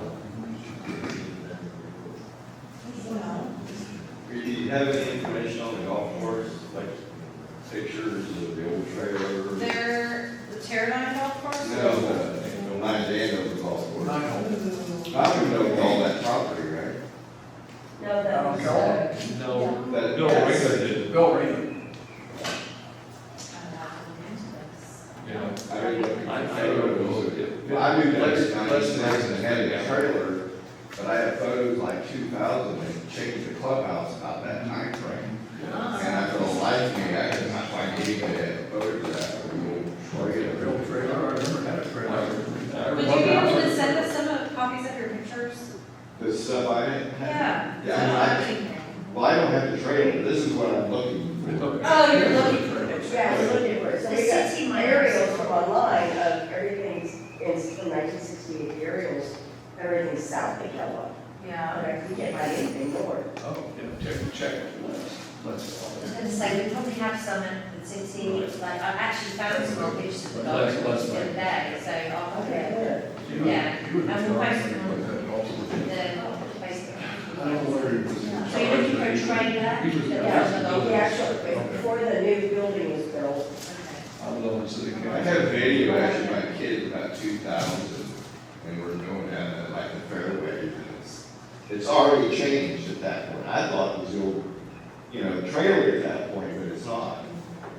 Do you have any information on the golf course, like pictures of the old trailer? They're the Terradine Golf Course? No, the Nine Andover golf course. I don't know all that property, right? No, that was, No, That- Bill Winkleman did, Bill Reed. yeah. I mean, I don't know. I knew that was Let's 96 and had a yeah. trailer, but I have photos like 2000, they changed the clubhouse about that time frame. And I for the life of me, I could not find anybody that had photos of that. Real trailer, I remember had a trailer. Would you be able to send us some copies of your pictures? The stuff I had? Yeah. Well, I don't have the trailer, this is what I'm looking for. Oh, you're looking for it. yeah, we're looking for it. So we got aerials from online of everything's from 1968 aerials, everything's south of Kellogg. Yeah. But we can't find anything north. Oh, yeah, check. I was gonna say, we probably have some at the city, like, I actually found some old pictures of the golf course the other day, so I'll, Okay, yeah, and we'll post them on But that also was- the Facebook. I don't know where he was. So you're looking for a trailer? He was- yeah, the actual, before the new building was built. I love the city. I had a video actually, my kids about 2000, and we're going down at like the fairway, and it's already changed at that point. I thought it was the old, trailer at that point, but it's not.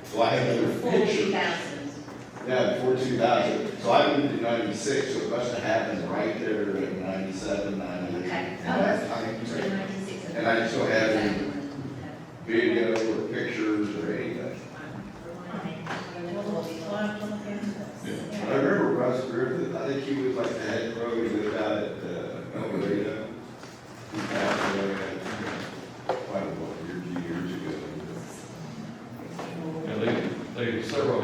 So I have another Before picture. 2000. Yeah, before 2000. So I moved in 96, so it must have happened right there in 97, 98. Okay. in that time frame. And I still have any video or pictures or anything. I remember Russ Griffith, I think he was like the head pro, he lived out at El Dorado. He passed away quite a few years ago. Yeah, we had several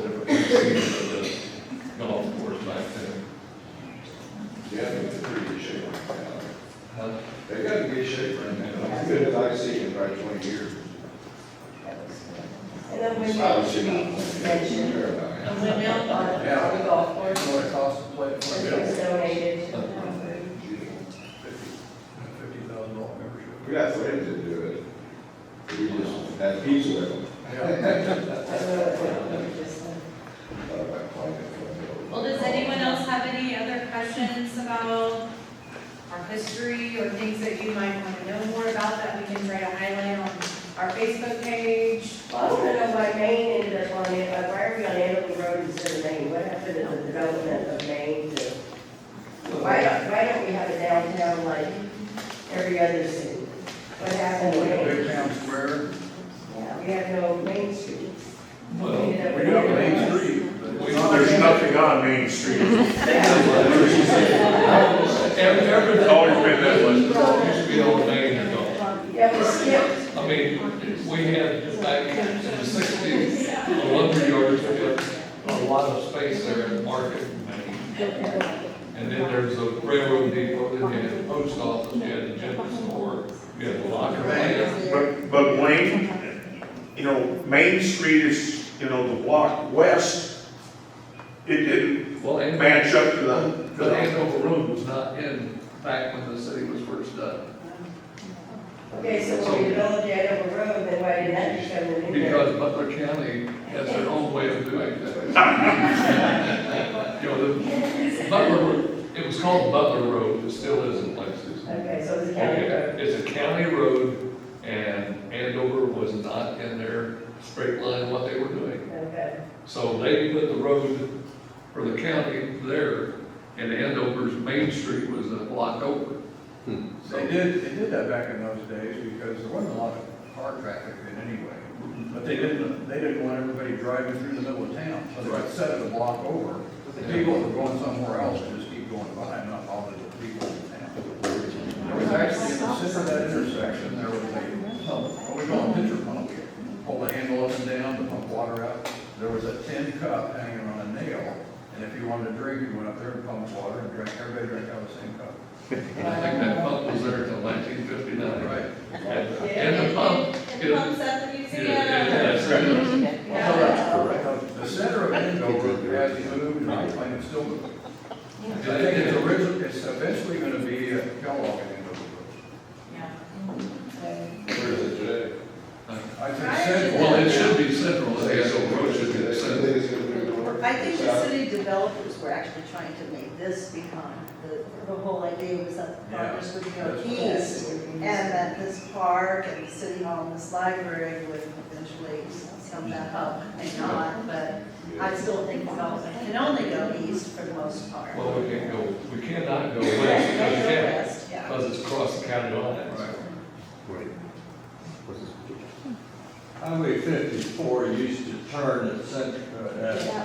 different seasons of the golf course back then. Yeah, they're in pretty good shape right now. Huh? They got in good shape right now, as good as I've seen in probably 20 years. And then when Obviously not. mentioned A windmill? on the golf course, What it costs to play it for it was donated. $50,000 membership. We got friends that do it. We just have pizza with them. Well, does anyone else have any other questions about our history or things that you might want to know more about that we can try to highlight on our Facebook page? Well, I want to know why Maine ended up on it, why are we on Andover Road instead of Maine? What happened to the development of Maine to, why don't we have a downtown like every other city? What happened to Maine? Big Town Square. Yeah, we have no Main Street. Well, We got Main Street. but it's not- There's nothing on Main Street. Everything Always been that way. used to be old Main and golf. Yeah, we skipped. I mean, we had back in the 60s, a lumber yards, we had a lot of space there in Market, Maine. And then there's a railroad depot, then you had the post office, you had the general store, you had the locker room. But Wayne, Main Street is, the block west, it didn't Well, and match up to the Andover Road was not in back when the city was first done. Okay, so when we developed the Andover Road, then why didn't that become the new? Because Butler County has their own way of doing things. The Butler It was called Butler Road, it still is in places. Okay, so it's a county road. It's a county road, and Andover was not in their straight line what they were doing. Okay. So they put the road for the county there, and Andover's Main Street was a block over. They did that back in those days because there wasn't a lot of car traffic then anyway. But they didn't want everybody driving through the middle of town, so they would set it a block over. The people that were going somewhere else would just keep going by, not bother the people in town. There was actually, in the center of that intersection, there was a pump, what we call a pitcher pump. Hold the handle up and down to pump water out. There was a tin cup hanging on a nail, and if you wanted to drink, you went up there and pumped water and drank, everybody drank out of the same cup. And I think that pump was there until 1959. Right. And the pump, And the pumps at the museum. that's right. So the center of Andover has moved, and I claim it's still moving. I think it's eventually gonna be a Kellogg in Andover. Where is it today? I think central. Well, it should be central, the Andover Road should be the I center. think it's gonna be north. I think the city developers were actually trying to make this become, the whole idea was that the farmers would go east, and that this park and the city hall and this library would eventually sum that up, and not, but I still think development can only go east for the most part. Well, we cannot go west, Yeah, because go we can't, west, yeah. because it's across the county line. Highway 54 used to turn at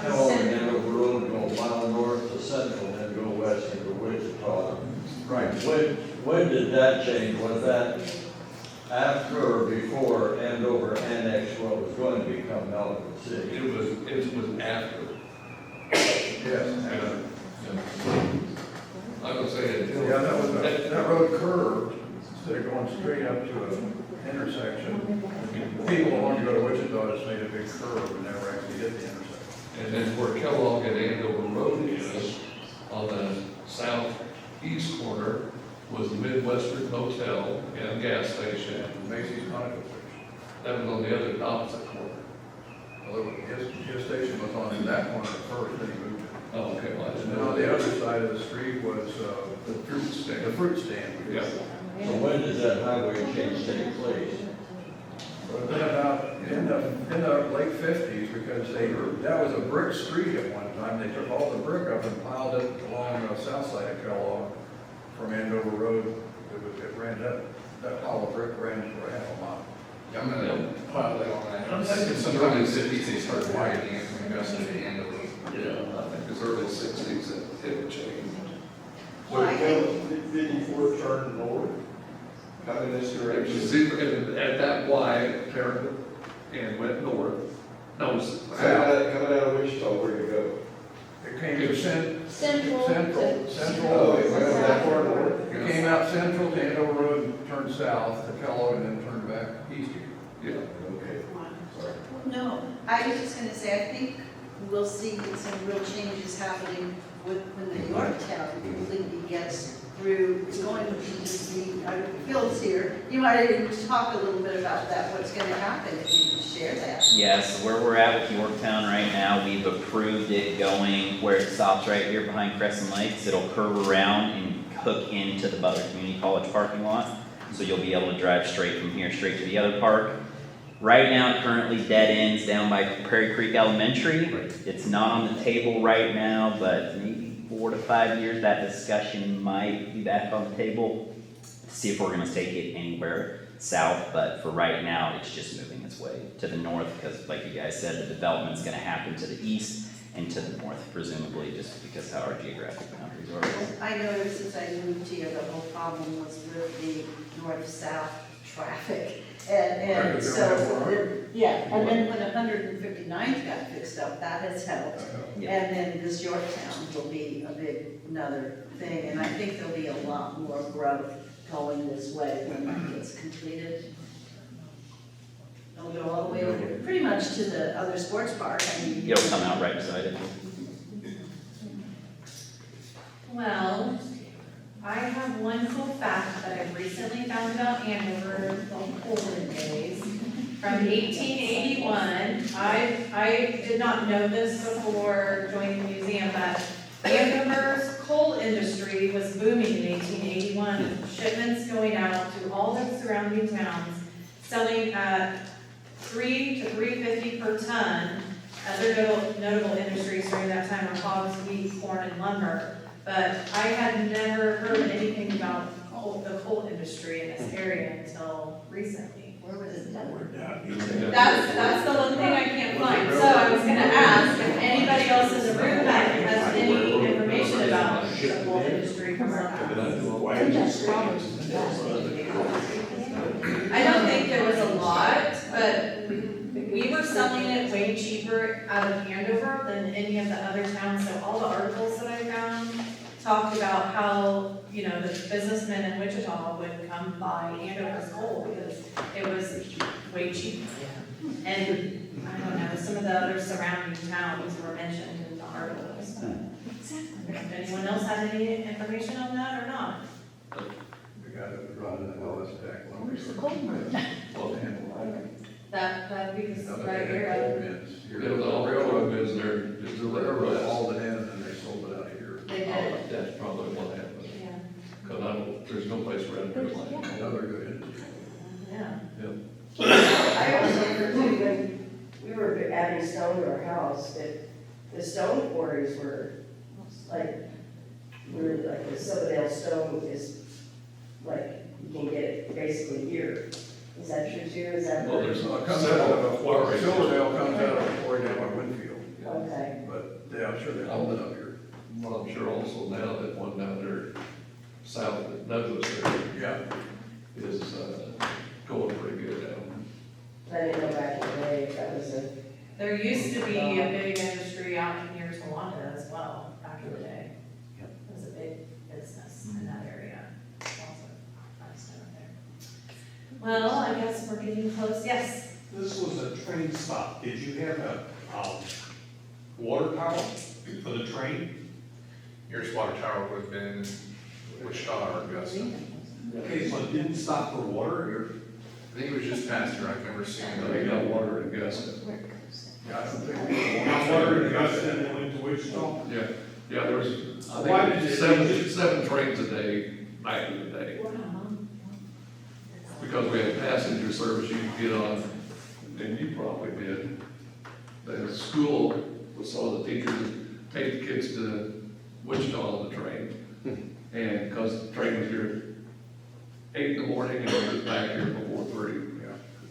Kellogg and Andover Road, go a mile north to Central, then go west into Wichita. Right. When did that change? Was that after or before Andover annexed what was going to become Ellicott City? It was after. Yes. I would say until. Yeah, that road curved, instead of going straight up to an intersection. People who wanted to go to Wichita just made a big curve and never actually hit the intersection. And then where Kellogg and Andover Road is, on the southeast corner, was the Midwestern Hotel and gas station. Macy's Conoco Station. That was on the other opposite corner. Although his station was on that corner first, then he moved it. Oh, okay, well, I didn't And know. on the other side of the street was The fruit stand. the fruit stand. Yeah. So when does that highway change take place? But then about in the late 50s, because that was a brick street at one time, they took all the brick up and piled it along the south side of Kellogg from Andover Road. It ran that pile of brick ran for a half a mile. Yeah, I'm gonna pile that on that. Sometime in the fifties, they started widening it from Augusta to Andover. Yeah, I think it was early 60s that it changed. Well, I think, Did 54 turn north? Come in this It direction? was at that Y, turned and went north. No, it was south. Coming out of Wichita, where you go? It came to Central. Oh, it went that far north? It came out central to Andover Road and turned south to Kellogg and then turned back east again. Yeah. Okay, sorry. no, I was just gonna say, I think we'll see some real changes happening when the Yorktown completely gets through, it's going to just be, Phil's here, you might even talk a little bit about that, what's gonna happen, if you can share that. Yes, where we're at with Yorktown right now, we've approved it going where it stops right here behind Crescent Lakes. It'll curve around and hook into the Butler Community College parking lot. So you'll be able to drive straight from here, straight to the other park. Right now, it currently dead ends down by Prairie Creek Elementary. It's not on the table right now, but maybe 4 to 5 years, that discussion might be back on the table. See if we're gonna take it anywhere south, but for right now, it's just moving its way to the north, because like you guys said, the development's gonna happen to the east and to the north, presumably, just because how our geographic boundaries are. I know ever since I moved here, the whole problem was with the north-south traffic. And so, yeah, and then when 159th got fixed up, that has helped. Yeah. And then this Yorktown will be another thing, and I think there'll be a lot more growth going this way when that gets completed. It'll go all the way over, pretty much to the other sports park, I mean. It'll come out right beside it. Well, I have one cool fact that I recently found about Andover, the olden days, from 1881. I did not know this before joining the museum, but Andover's coal industry was booming in 1881, shipments going out to all the surrounding towns, selling at $3 to $3.50 per ton. Other notable industries during that time were hogs, wheat, corn, and lumber. But I had never heard anything about the coal industry in this area until recently. Where was it done? That's the one thing I can't find. So I was gonna ask if anybody else in the room has any information about the coal industry from our past. I don't think there was a lot, but we were selling it way cheaper out of Andover than any of the other towns. So all the articles that I found talked about how, you know, the businessmen in Wichita would come buy Andover's coal because it was way cheaper. And I don't know, some of the other surrounding towns were mentioned in the articles. If anyone else has any information on that or not? The guy that was running that all this back. Where's the coal mine? That'd be this Now, right they here. had coal bins here. There was all railroad bins there, just the railroad. Hauled it in and then they sold it out of here. They did, That's probably what happened. yeah, Cause I don't, there's no place around here like that. Another good industry. yeah. I also heard too, when we were adding stone to our house, that the stone quarries were like, the Silverdale stone is like, you can get it basically here. Is that true too? Is that? Well, there's It comes out of a quarry. quarries. Silverdale comes out of a quarry down by Winfield, Okay. but yeah, I'm sure they hauled it up here. Well, I'm sure also now that one down there south of Douglas there Yeah. is, going pretty good down. I didn't know back in the day if that was a. There used to be a big industry out near Tawanda as well, back in the day. It was a big business in that area, also, nice down there. Well, I guess we're getting close, yes. This was a train stop. Did you have a, water tower for the train? Nearest water tower would have been Wichita or Augusta. Okay, so it didn't stop for water, I think it was just past here, I've never seen They it. got water in Augusta. Yeah, I don't think. or not water in Augusta and then went to Wichita? Yeah, yeah, there was, I Why think, did it- seven trains a day back in the day. Because we had passenger service you could get on, and you probably did. The school, with some of the teachers, take the kids to Wichita on the train. And because the train was here at 8 in the morning and it was back here before 3. Yeah.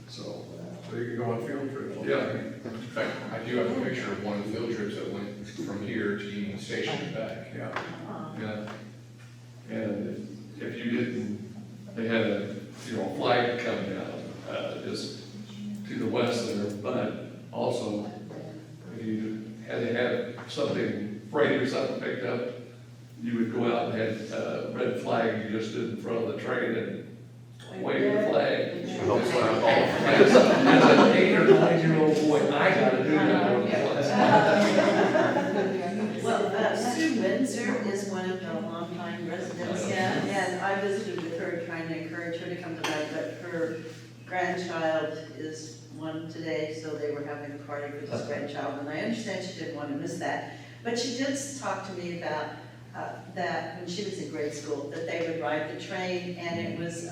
So, So you can go on field trips. yeah. In fact, I do have a picture of one of the field trips that went from here to Union Station and back. Yeah. Yeah, and if you didn't, they had a, flag coming down, just to the west there, but also, if you had to have something, freight or something picked up, you would go out and had a red flag, you just stood in front of the train and waved the flag. Helps when I'm As an 8 or 9-year-old boy, I gotta do that. Well, Sue Windsor is one of the longtime residents, and I visited with her trying to encourage her to come tonight, but her grandchild is one today, so they were having a party with his grandchild, and I understand she didn't want to miss that. But she did talk to me about that when she was in grade school, that they would ride the train, and it was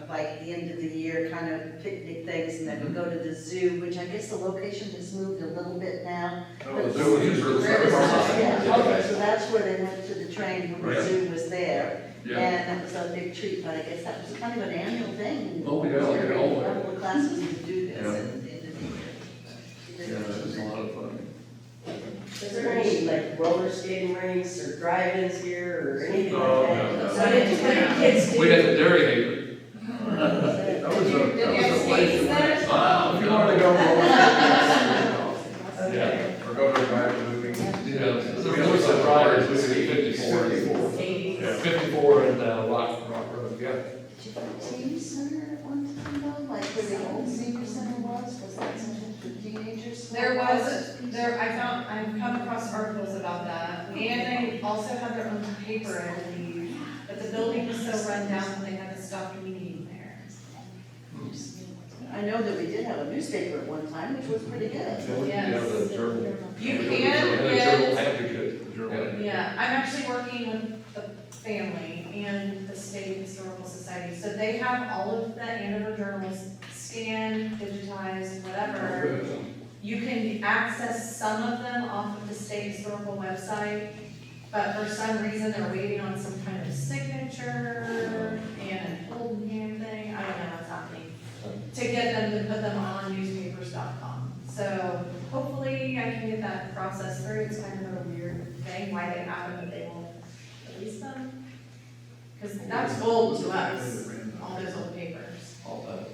like the end of the year kind of picnic things, and they would go to the zoo, which I guess the location has moved a little bit now. Oh, the zoo was used for the summer. Yeah, okay, so that's where they went to the train when the Right. zoo was there. Yeah. And that was a big treat, but I guess that was kind of an annual thing. Oh, yeah, Every yeah, oh, couple of classes would do this Yeah. at the end of the year. She did Yeah, what it she was a said. lot of fun. Is there any like roller skating rinks or drive-ins here or anything Oh, like no, that? no. What did kids do? We had the Dairy Haven. That was a, Did you that have was a place. skates there? Wow, If you wanted to go Okay. or go to a drive movie. Yeah, there was some riders, we did 54. 54. Yeah, 54 and Rock Road, yeah. Did you go to teen center at one time though, like where the old senior center was that something for teenagers? I've come across articles about that, and they also had their own paper, I believe, but the building was so run down that they had to stop meeting there. I know that we did have a newspaper at one time, which was pretty good. Yeah, the journal. You The can Journal get, Advocate, the Journal Advocate. yeah, I'm actually working with family and the State Historical Society. So they have all of the Andover journals scanned, digitized, whatever. You can access some of them off of the State Historical website, but for some reason, they're waiting on some kind of signature and a golden hand thing, I don't know what's happening, to get them to put them on newspapers.com. So hopefully I can get that process through. It's kind of a weird thing, why they have them, but they won't release them. Because that's gold to us, all those old papers. All that.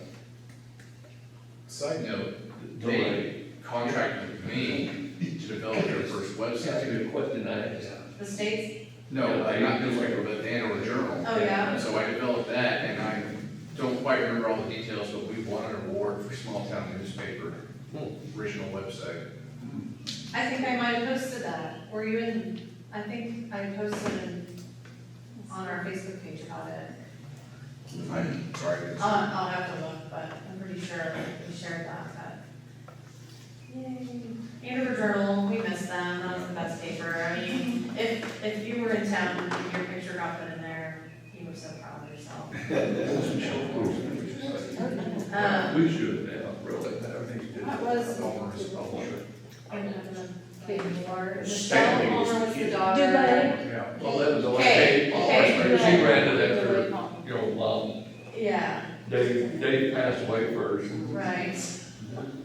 Side note, they contracted with me to develop their first That's a website. good question I asked. The states, No, not newspaper, but the Andover Journal. oh yeah? So I developed that, and I don't quite remember all the details, but we won an award for small town newspaper, original website. I think I might have posted that. Were you in, I think I posted on our Facebook page about it. I'm sorry. I'll have to look, but I'm pretty sure we shared that, but. Yay. Andover Journal, we miss them, that was the best paper. I mean, if you were in town and your picture got put in there, you were so proud of yourself. We should, yeah, really. That was, Homer's publisher. I don't have the big war. Michelle Stanley was Homer the was the kid. daughter. Yeah. Well, that was the one, Kate, she ran it after, Yeah, Dave passed away first. right.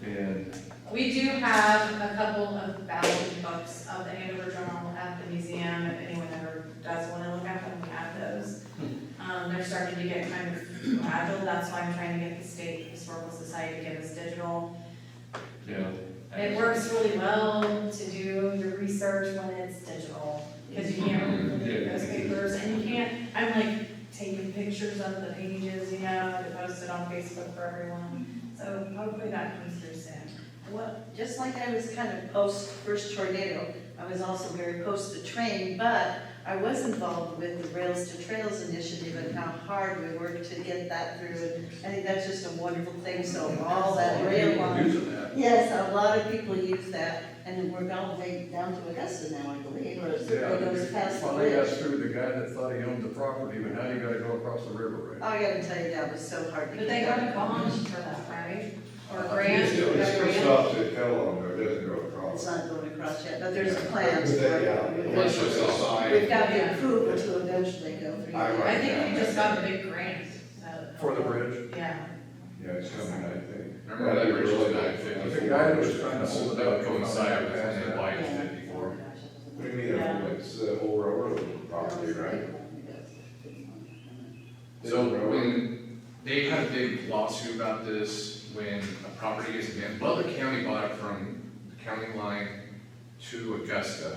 And We do have a couple of ballot books of the Andover Journal at the museum, if anyone ever does want to look at them, we have those. They're starting to get kind of fragile, that's why I'm trying to get the State Historical Society to give us digital. yeah. It works really well to do your research when it's digital, because you can't read those papers, and you can't, I'm like taking pictures of the pages, you know, to post it on Facebook for everyone. So hopefully that comes through soon. Well, just like I was kind of post first tornado, I was also very post the train, but I was involved with the Rails to Trails initiative and how hard we worked to get that through. And I think that's just a wonderful thing, so all that rail line. Using that. Yes, a lot of people use that, and we're all the way down to Augusta now, I believe, or it goes past the Finally got bridge. through the guy that thought he owned the property, but now you gotta go across the river, right? I gotta tell you, that was so hard to But get. they got done. a bond for that, right? Or a It grant? still a grant? stops at Kellogg, though, it doesn't go It's across. not going across yet, but there's a plan. But they, yeah, Let's just it's a sign. We've got the approval to eventually go through. I write I think down we just that. got a big grant. For the bridge. Yeah. Yeah, it's coming, I think. Remember that originally The guy that was trying to hold it That up. would coincide with when they widened it before. What do you mean, it's the whole railroad property, right? So when they had a big lawsuit about this, when a property is abandoned, Butler County bought it from the county line to Augusta.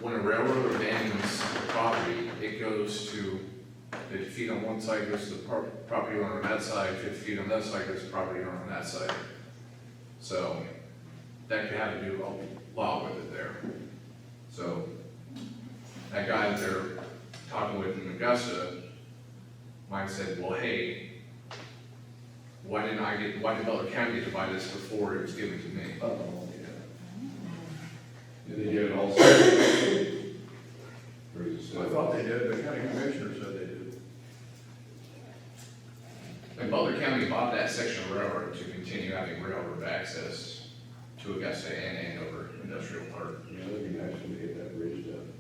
When a railroad abandons the property, it goes to 50 feet on one side, goes to the property owner on that side, 50 feet on that side, goes to the property owner on that side. So that could have to do a lot with it there. So that guy that they're talking with in Augusta, Mike said, well, hey, why did Butler County get to buy this before it was given to me? Oh, Did they get it all set? Or is it I still? thought they did, the county commissioner said they did. And Butler County bought that section of railroad to continue having railroad access to Augusta and Andover Industrial Park. Yeah, it'd be nice when they get that bridge done.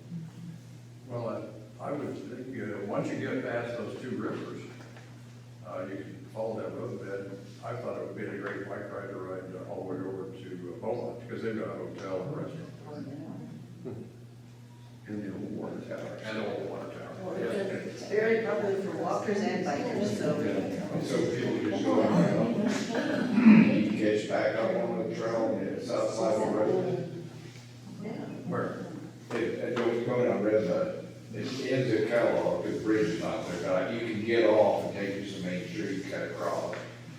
Well, I would think, once you get past those two rivers, you can follow that roadbed. I thought it would be a great bike ride to ride all the way over to Beaumont, because they've got a hotel and restaurant. In the old water tower. And the old water Well, tower. it's very popular for walkers and bikers, so. So people just go around, catch back up on the trail on the south side of the road. Yeah. Where? Going on Red Bud, it ends at Kellogg, the bridge is not there, but you can get off and take you some Main Street, cut across.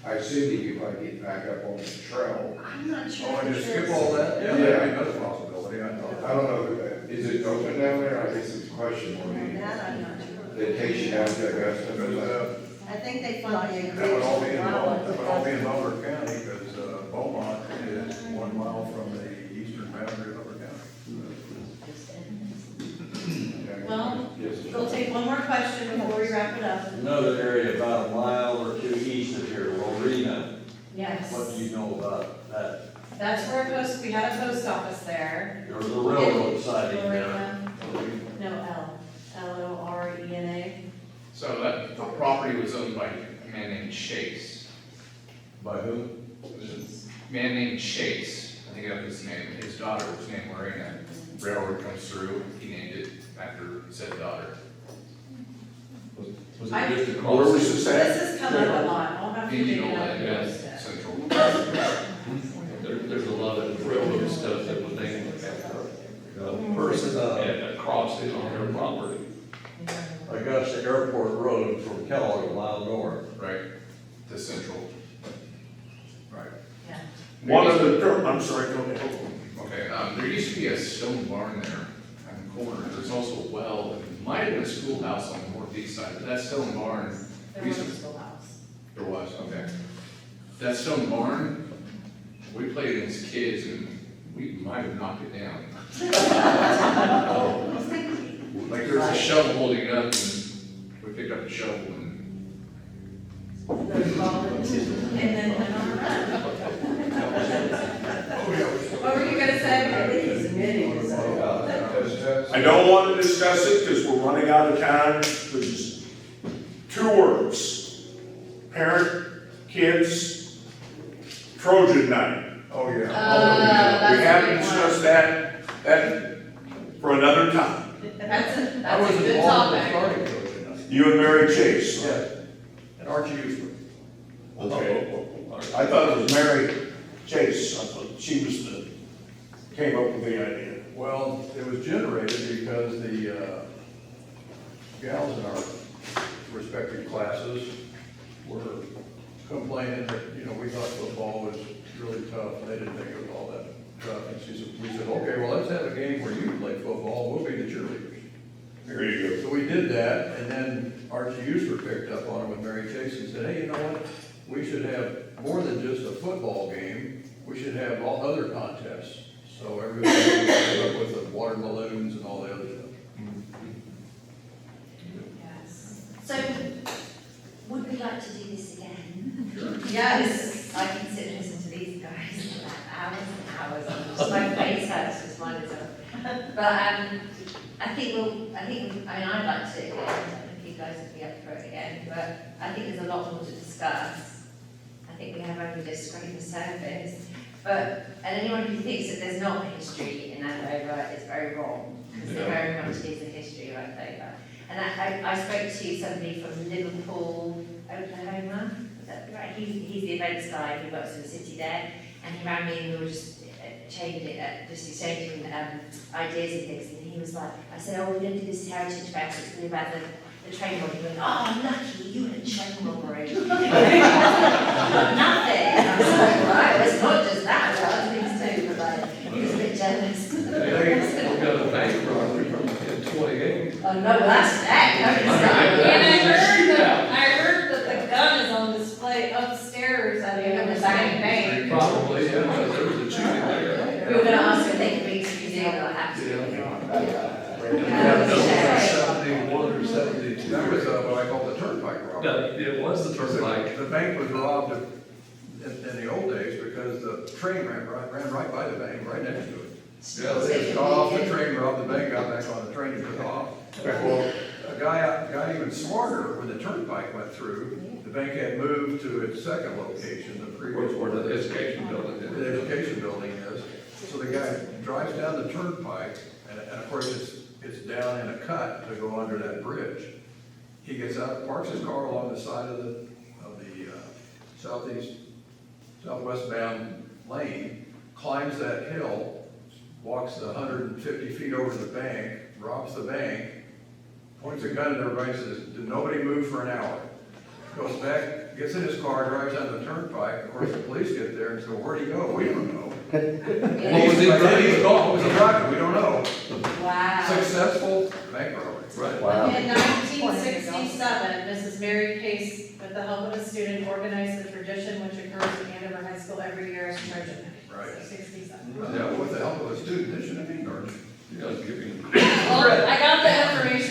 I assume you could probably get back up on the trail. I'm not sure. Oh, and if just skip there's- all that? Yeah, that'd be another possibility, I I know. don't know, is it open down there? I guess it's a question for me. That I'm not sure. It takes you down to Augusta, Because, but, I think they finally agreed. that would all be to in, allow that it. would all be in Butler County, because, Beaumont is 1 mile from the eastern boundary of Butler County. Well, question before we wrap it up. Another area about a mile or two east of here, Lorena. Yes. What do you know about that? That's where we had a post office there. There was a railroad siding there. Lorena, no, Lorena. So that property was owned by a man named Chase. By who? A man named Chase, I think that was his name. His daughter was named Lorena. Railroad comes through, he named it after said daughter. Was I- it just across? Where was this at? This has come up a lot, I'll have to dig it up. Indianola, Central. There's a lot of railroad stuff that was named after a person that crossed it on their property. Augusta Airport Road from Kellogg, a mile north. Right, to Central. Right. Yeah. One of the, I'm sorry, go ahead. Okay, there used to be a stone barn there on the corner. There's also a well, and it might have been a schoolhouse on the northeast side, but that stone barn. There we was used a to- schoolhouse. There was, okay. That stone barn, we played it as kids and we might have knocked it down. Like there was a shovel holding it up and we picked up the shovel and. And then went on a run. What were you gonna say? I don't want to discuss it because we're running out of time. There's 2 words. Parent, kids, Trojan night. Oh, yeah. That's We a haven't big one. discussed that for another time. That's I a was good involved in topic. starting Trojan Night. You and Mary Chase. Yeah, and Archie Usler. Okay. I thought it was Mary Chase. I thought she was the, came up with the idea. Well, it was generated because the gals in our respective classes were complaining that, you know, we thought football was really tough, and they didn't think it was all that tough. And we said, okay, well, let's have a game where you play football, we'll be the cheerleaders. There you go. So we did that, and then Archie Usler picked up on it with Mary Chase and said, hey, you know what? We should have more than just a football game, we should have all other contests. So everybody came up with the water balloons and all the other stuff. Yes. So, would we like to do this again? Yes. I can sit and listen to these guys for hours and hours, and my face hurts just mine as well. But, I mean, I'd like to do it again, I don't know if you guys would be up for it again, but I think there's a lot more to discuss. I think we have only just scraped the surface. But, and anyone who thinks that there's not a history in Andover is very wrong, because there very much is a history of Andover. And I spoke to somebody from Liverpool, Oklahoma, is that right? He's the events guy, he works for the city there, and he rang me and we were just exchanging ideas and things, and he was like, I said, oh, we're going to do this HeritageFest, it's going to be about the train robbery. He went, oh, lucky, you had a train robbery. Nothing. And I was like, right, it's not just that, there are other things too, but like, he was a bit jealous. We got a bank robbery from in 28. Oh, no, well, that's that. And I heard that the gun is on display upstairs at the Andover bank. Probably, yeah, because there was a shooting there. We were going to ask if they could bring some museum, they'll have to. Yeah, no, it was 71 or 72. That was what I call the turnpike robbery. Yeah, it was the turnpike. The bank was robbed in the old days because the train ran right by the bank, right next to it. Yeah, They just got off the train, robbed the bank, got back on the train and took off. Well, a guy even smarter, when the turnpike went through, the bank had moved to its second location, the previous Where one. the education building is. The education building is. So the guy drives down the turnpike, and of course, it's down in a cut to go under that bridge. He gets out, parks his car along the side of the southwest bound lane, climbs that hill, walks the 150 feet over to the bank, robs the bank, points a gun at everybody and says, did nobody move for an hour? Goes back, gets in his car, drives down the turnpike. Of course, the police get there and say, where'd he go? We don't know. What was he doing? What was he driving? We don't know. Wow. Successful bank robbery. Right. In 1967, Mrs. Mary Case, with the help of a student, organized the tradition which occurs in Andover High School every year as Trojan Night. Right. So 67. Yeah, with the help of a student, they should have been orange. You guys giving. Well, I got the information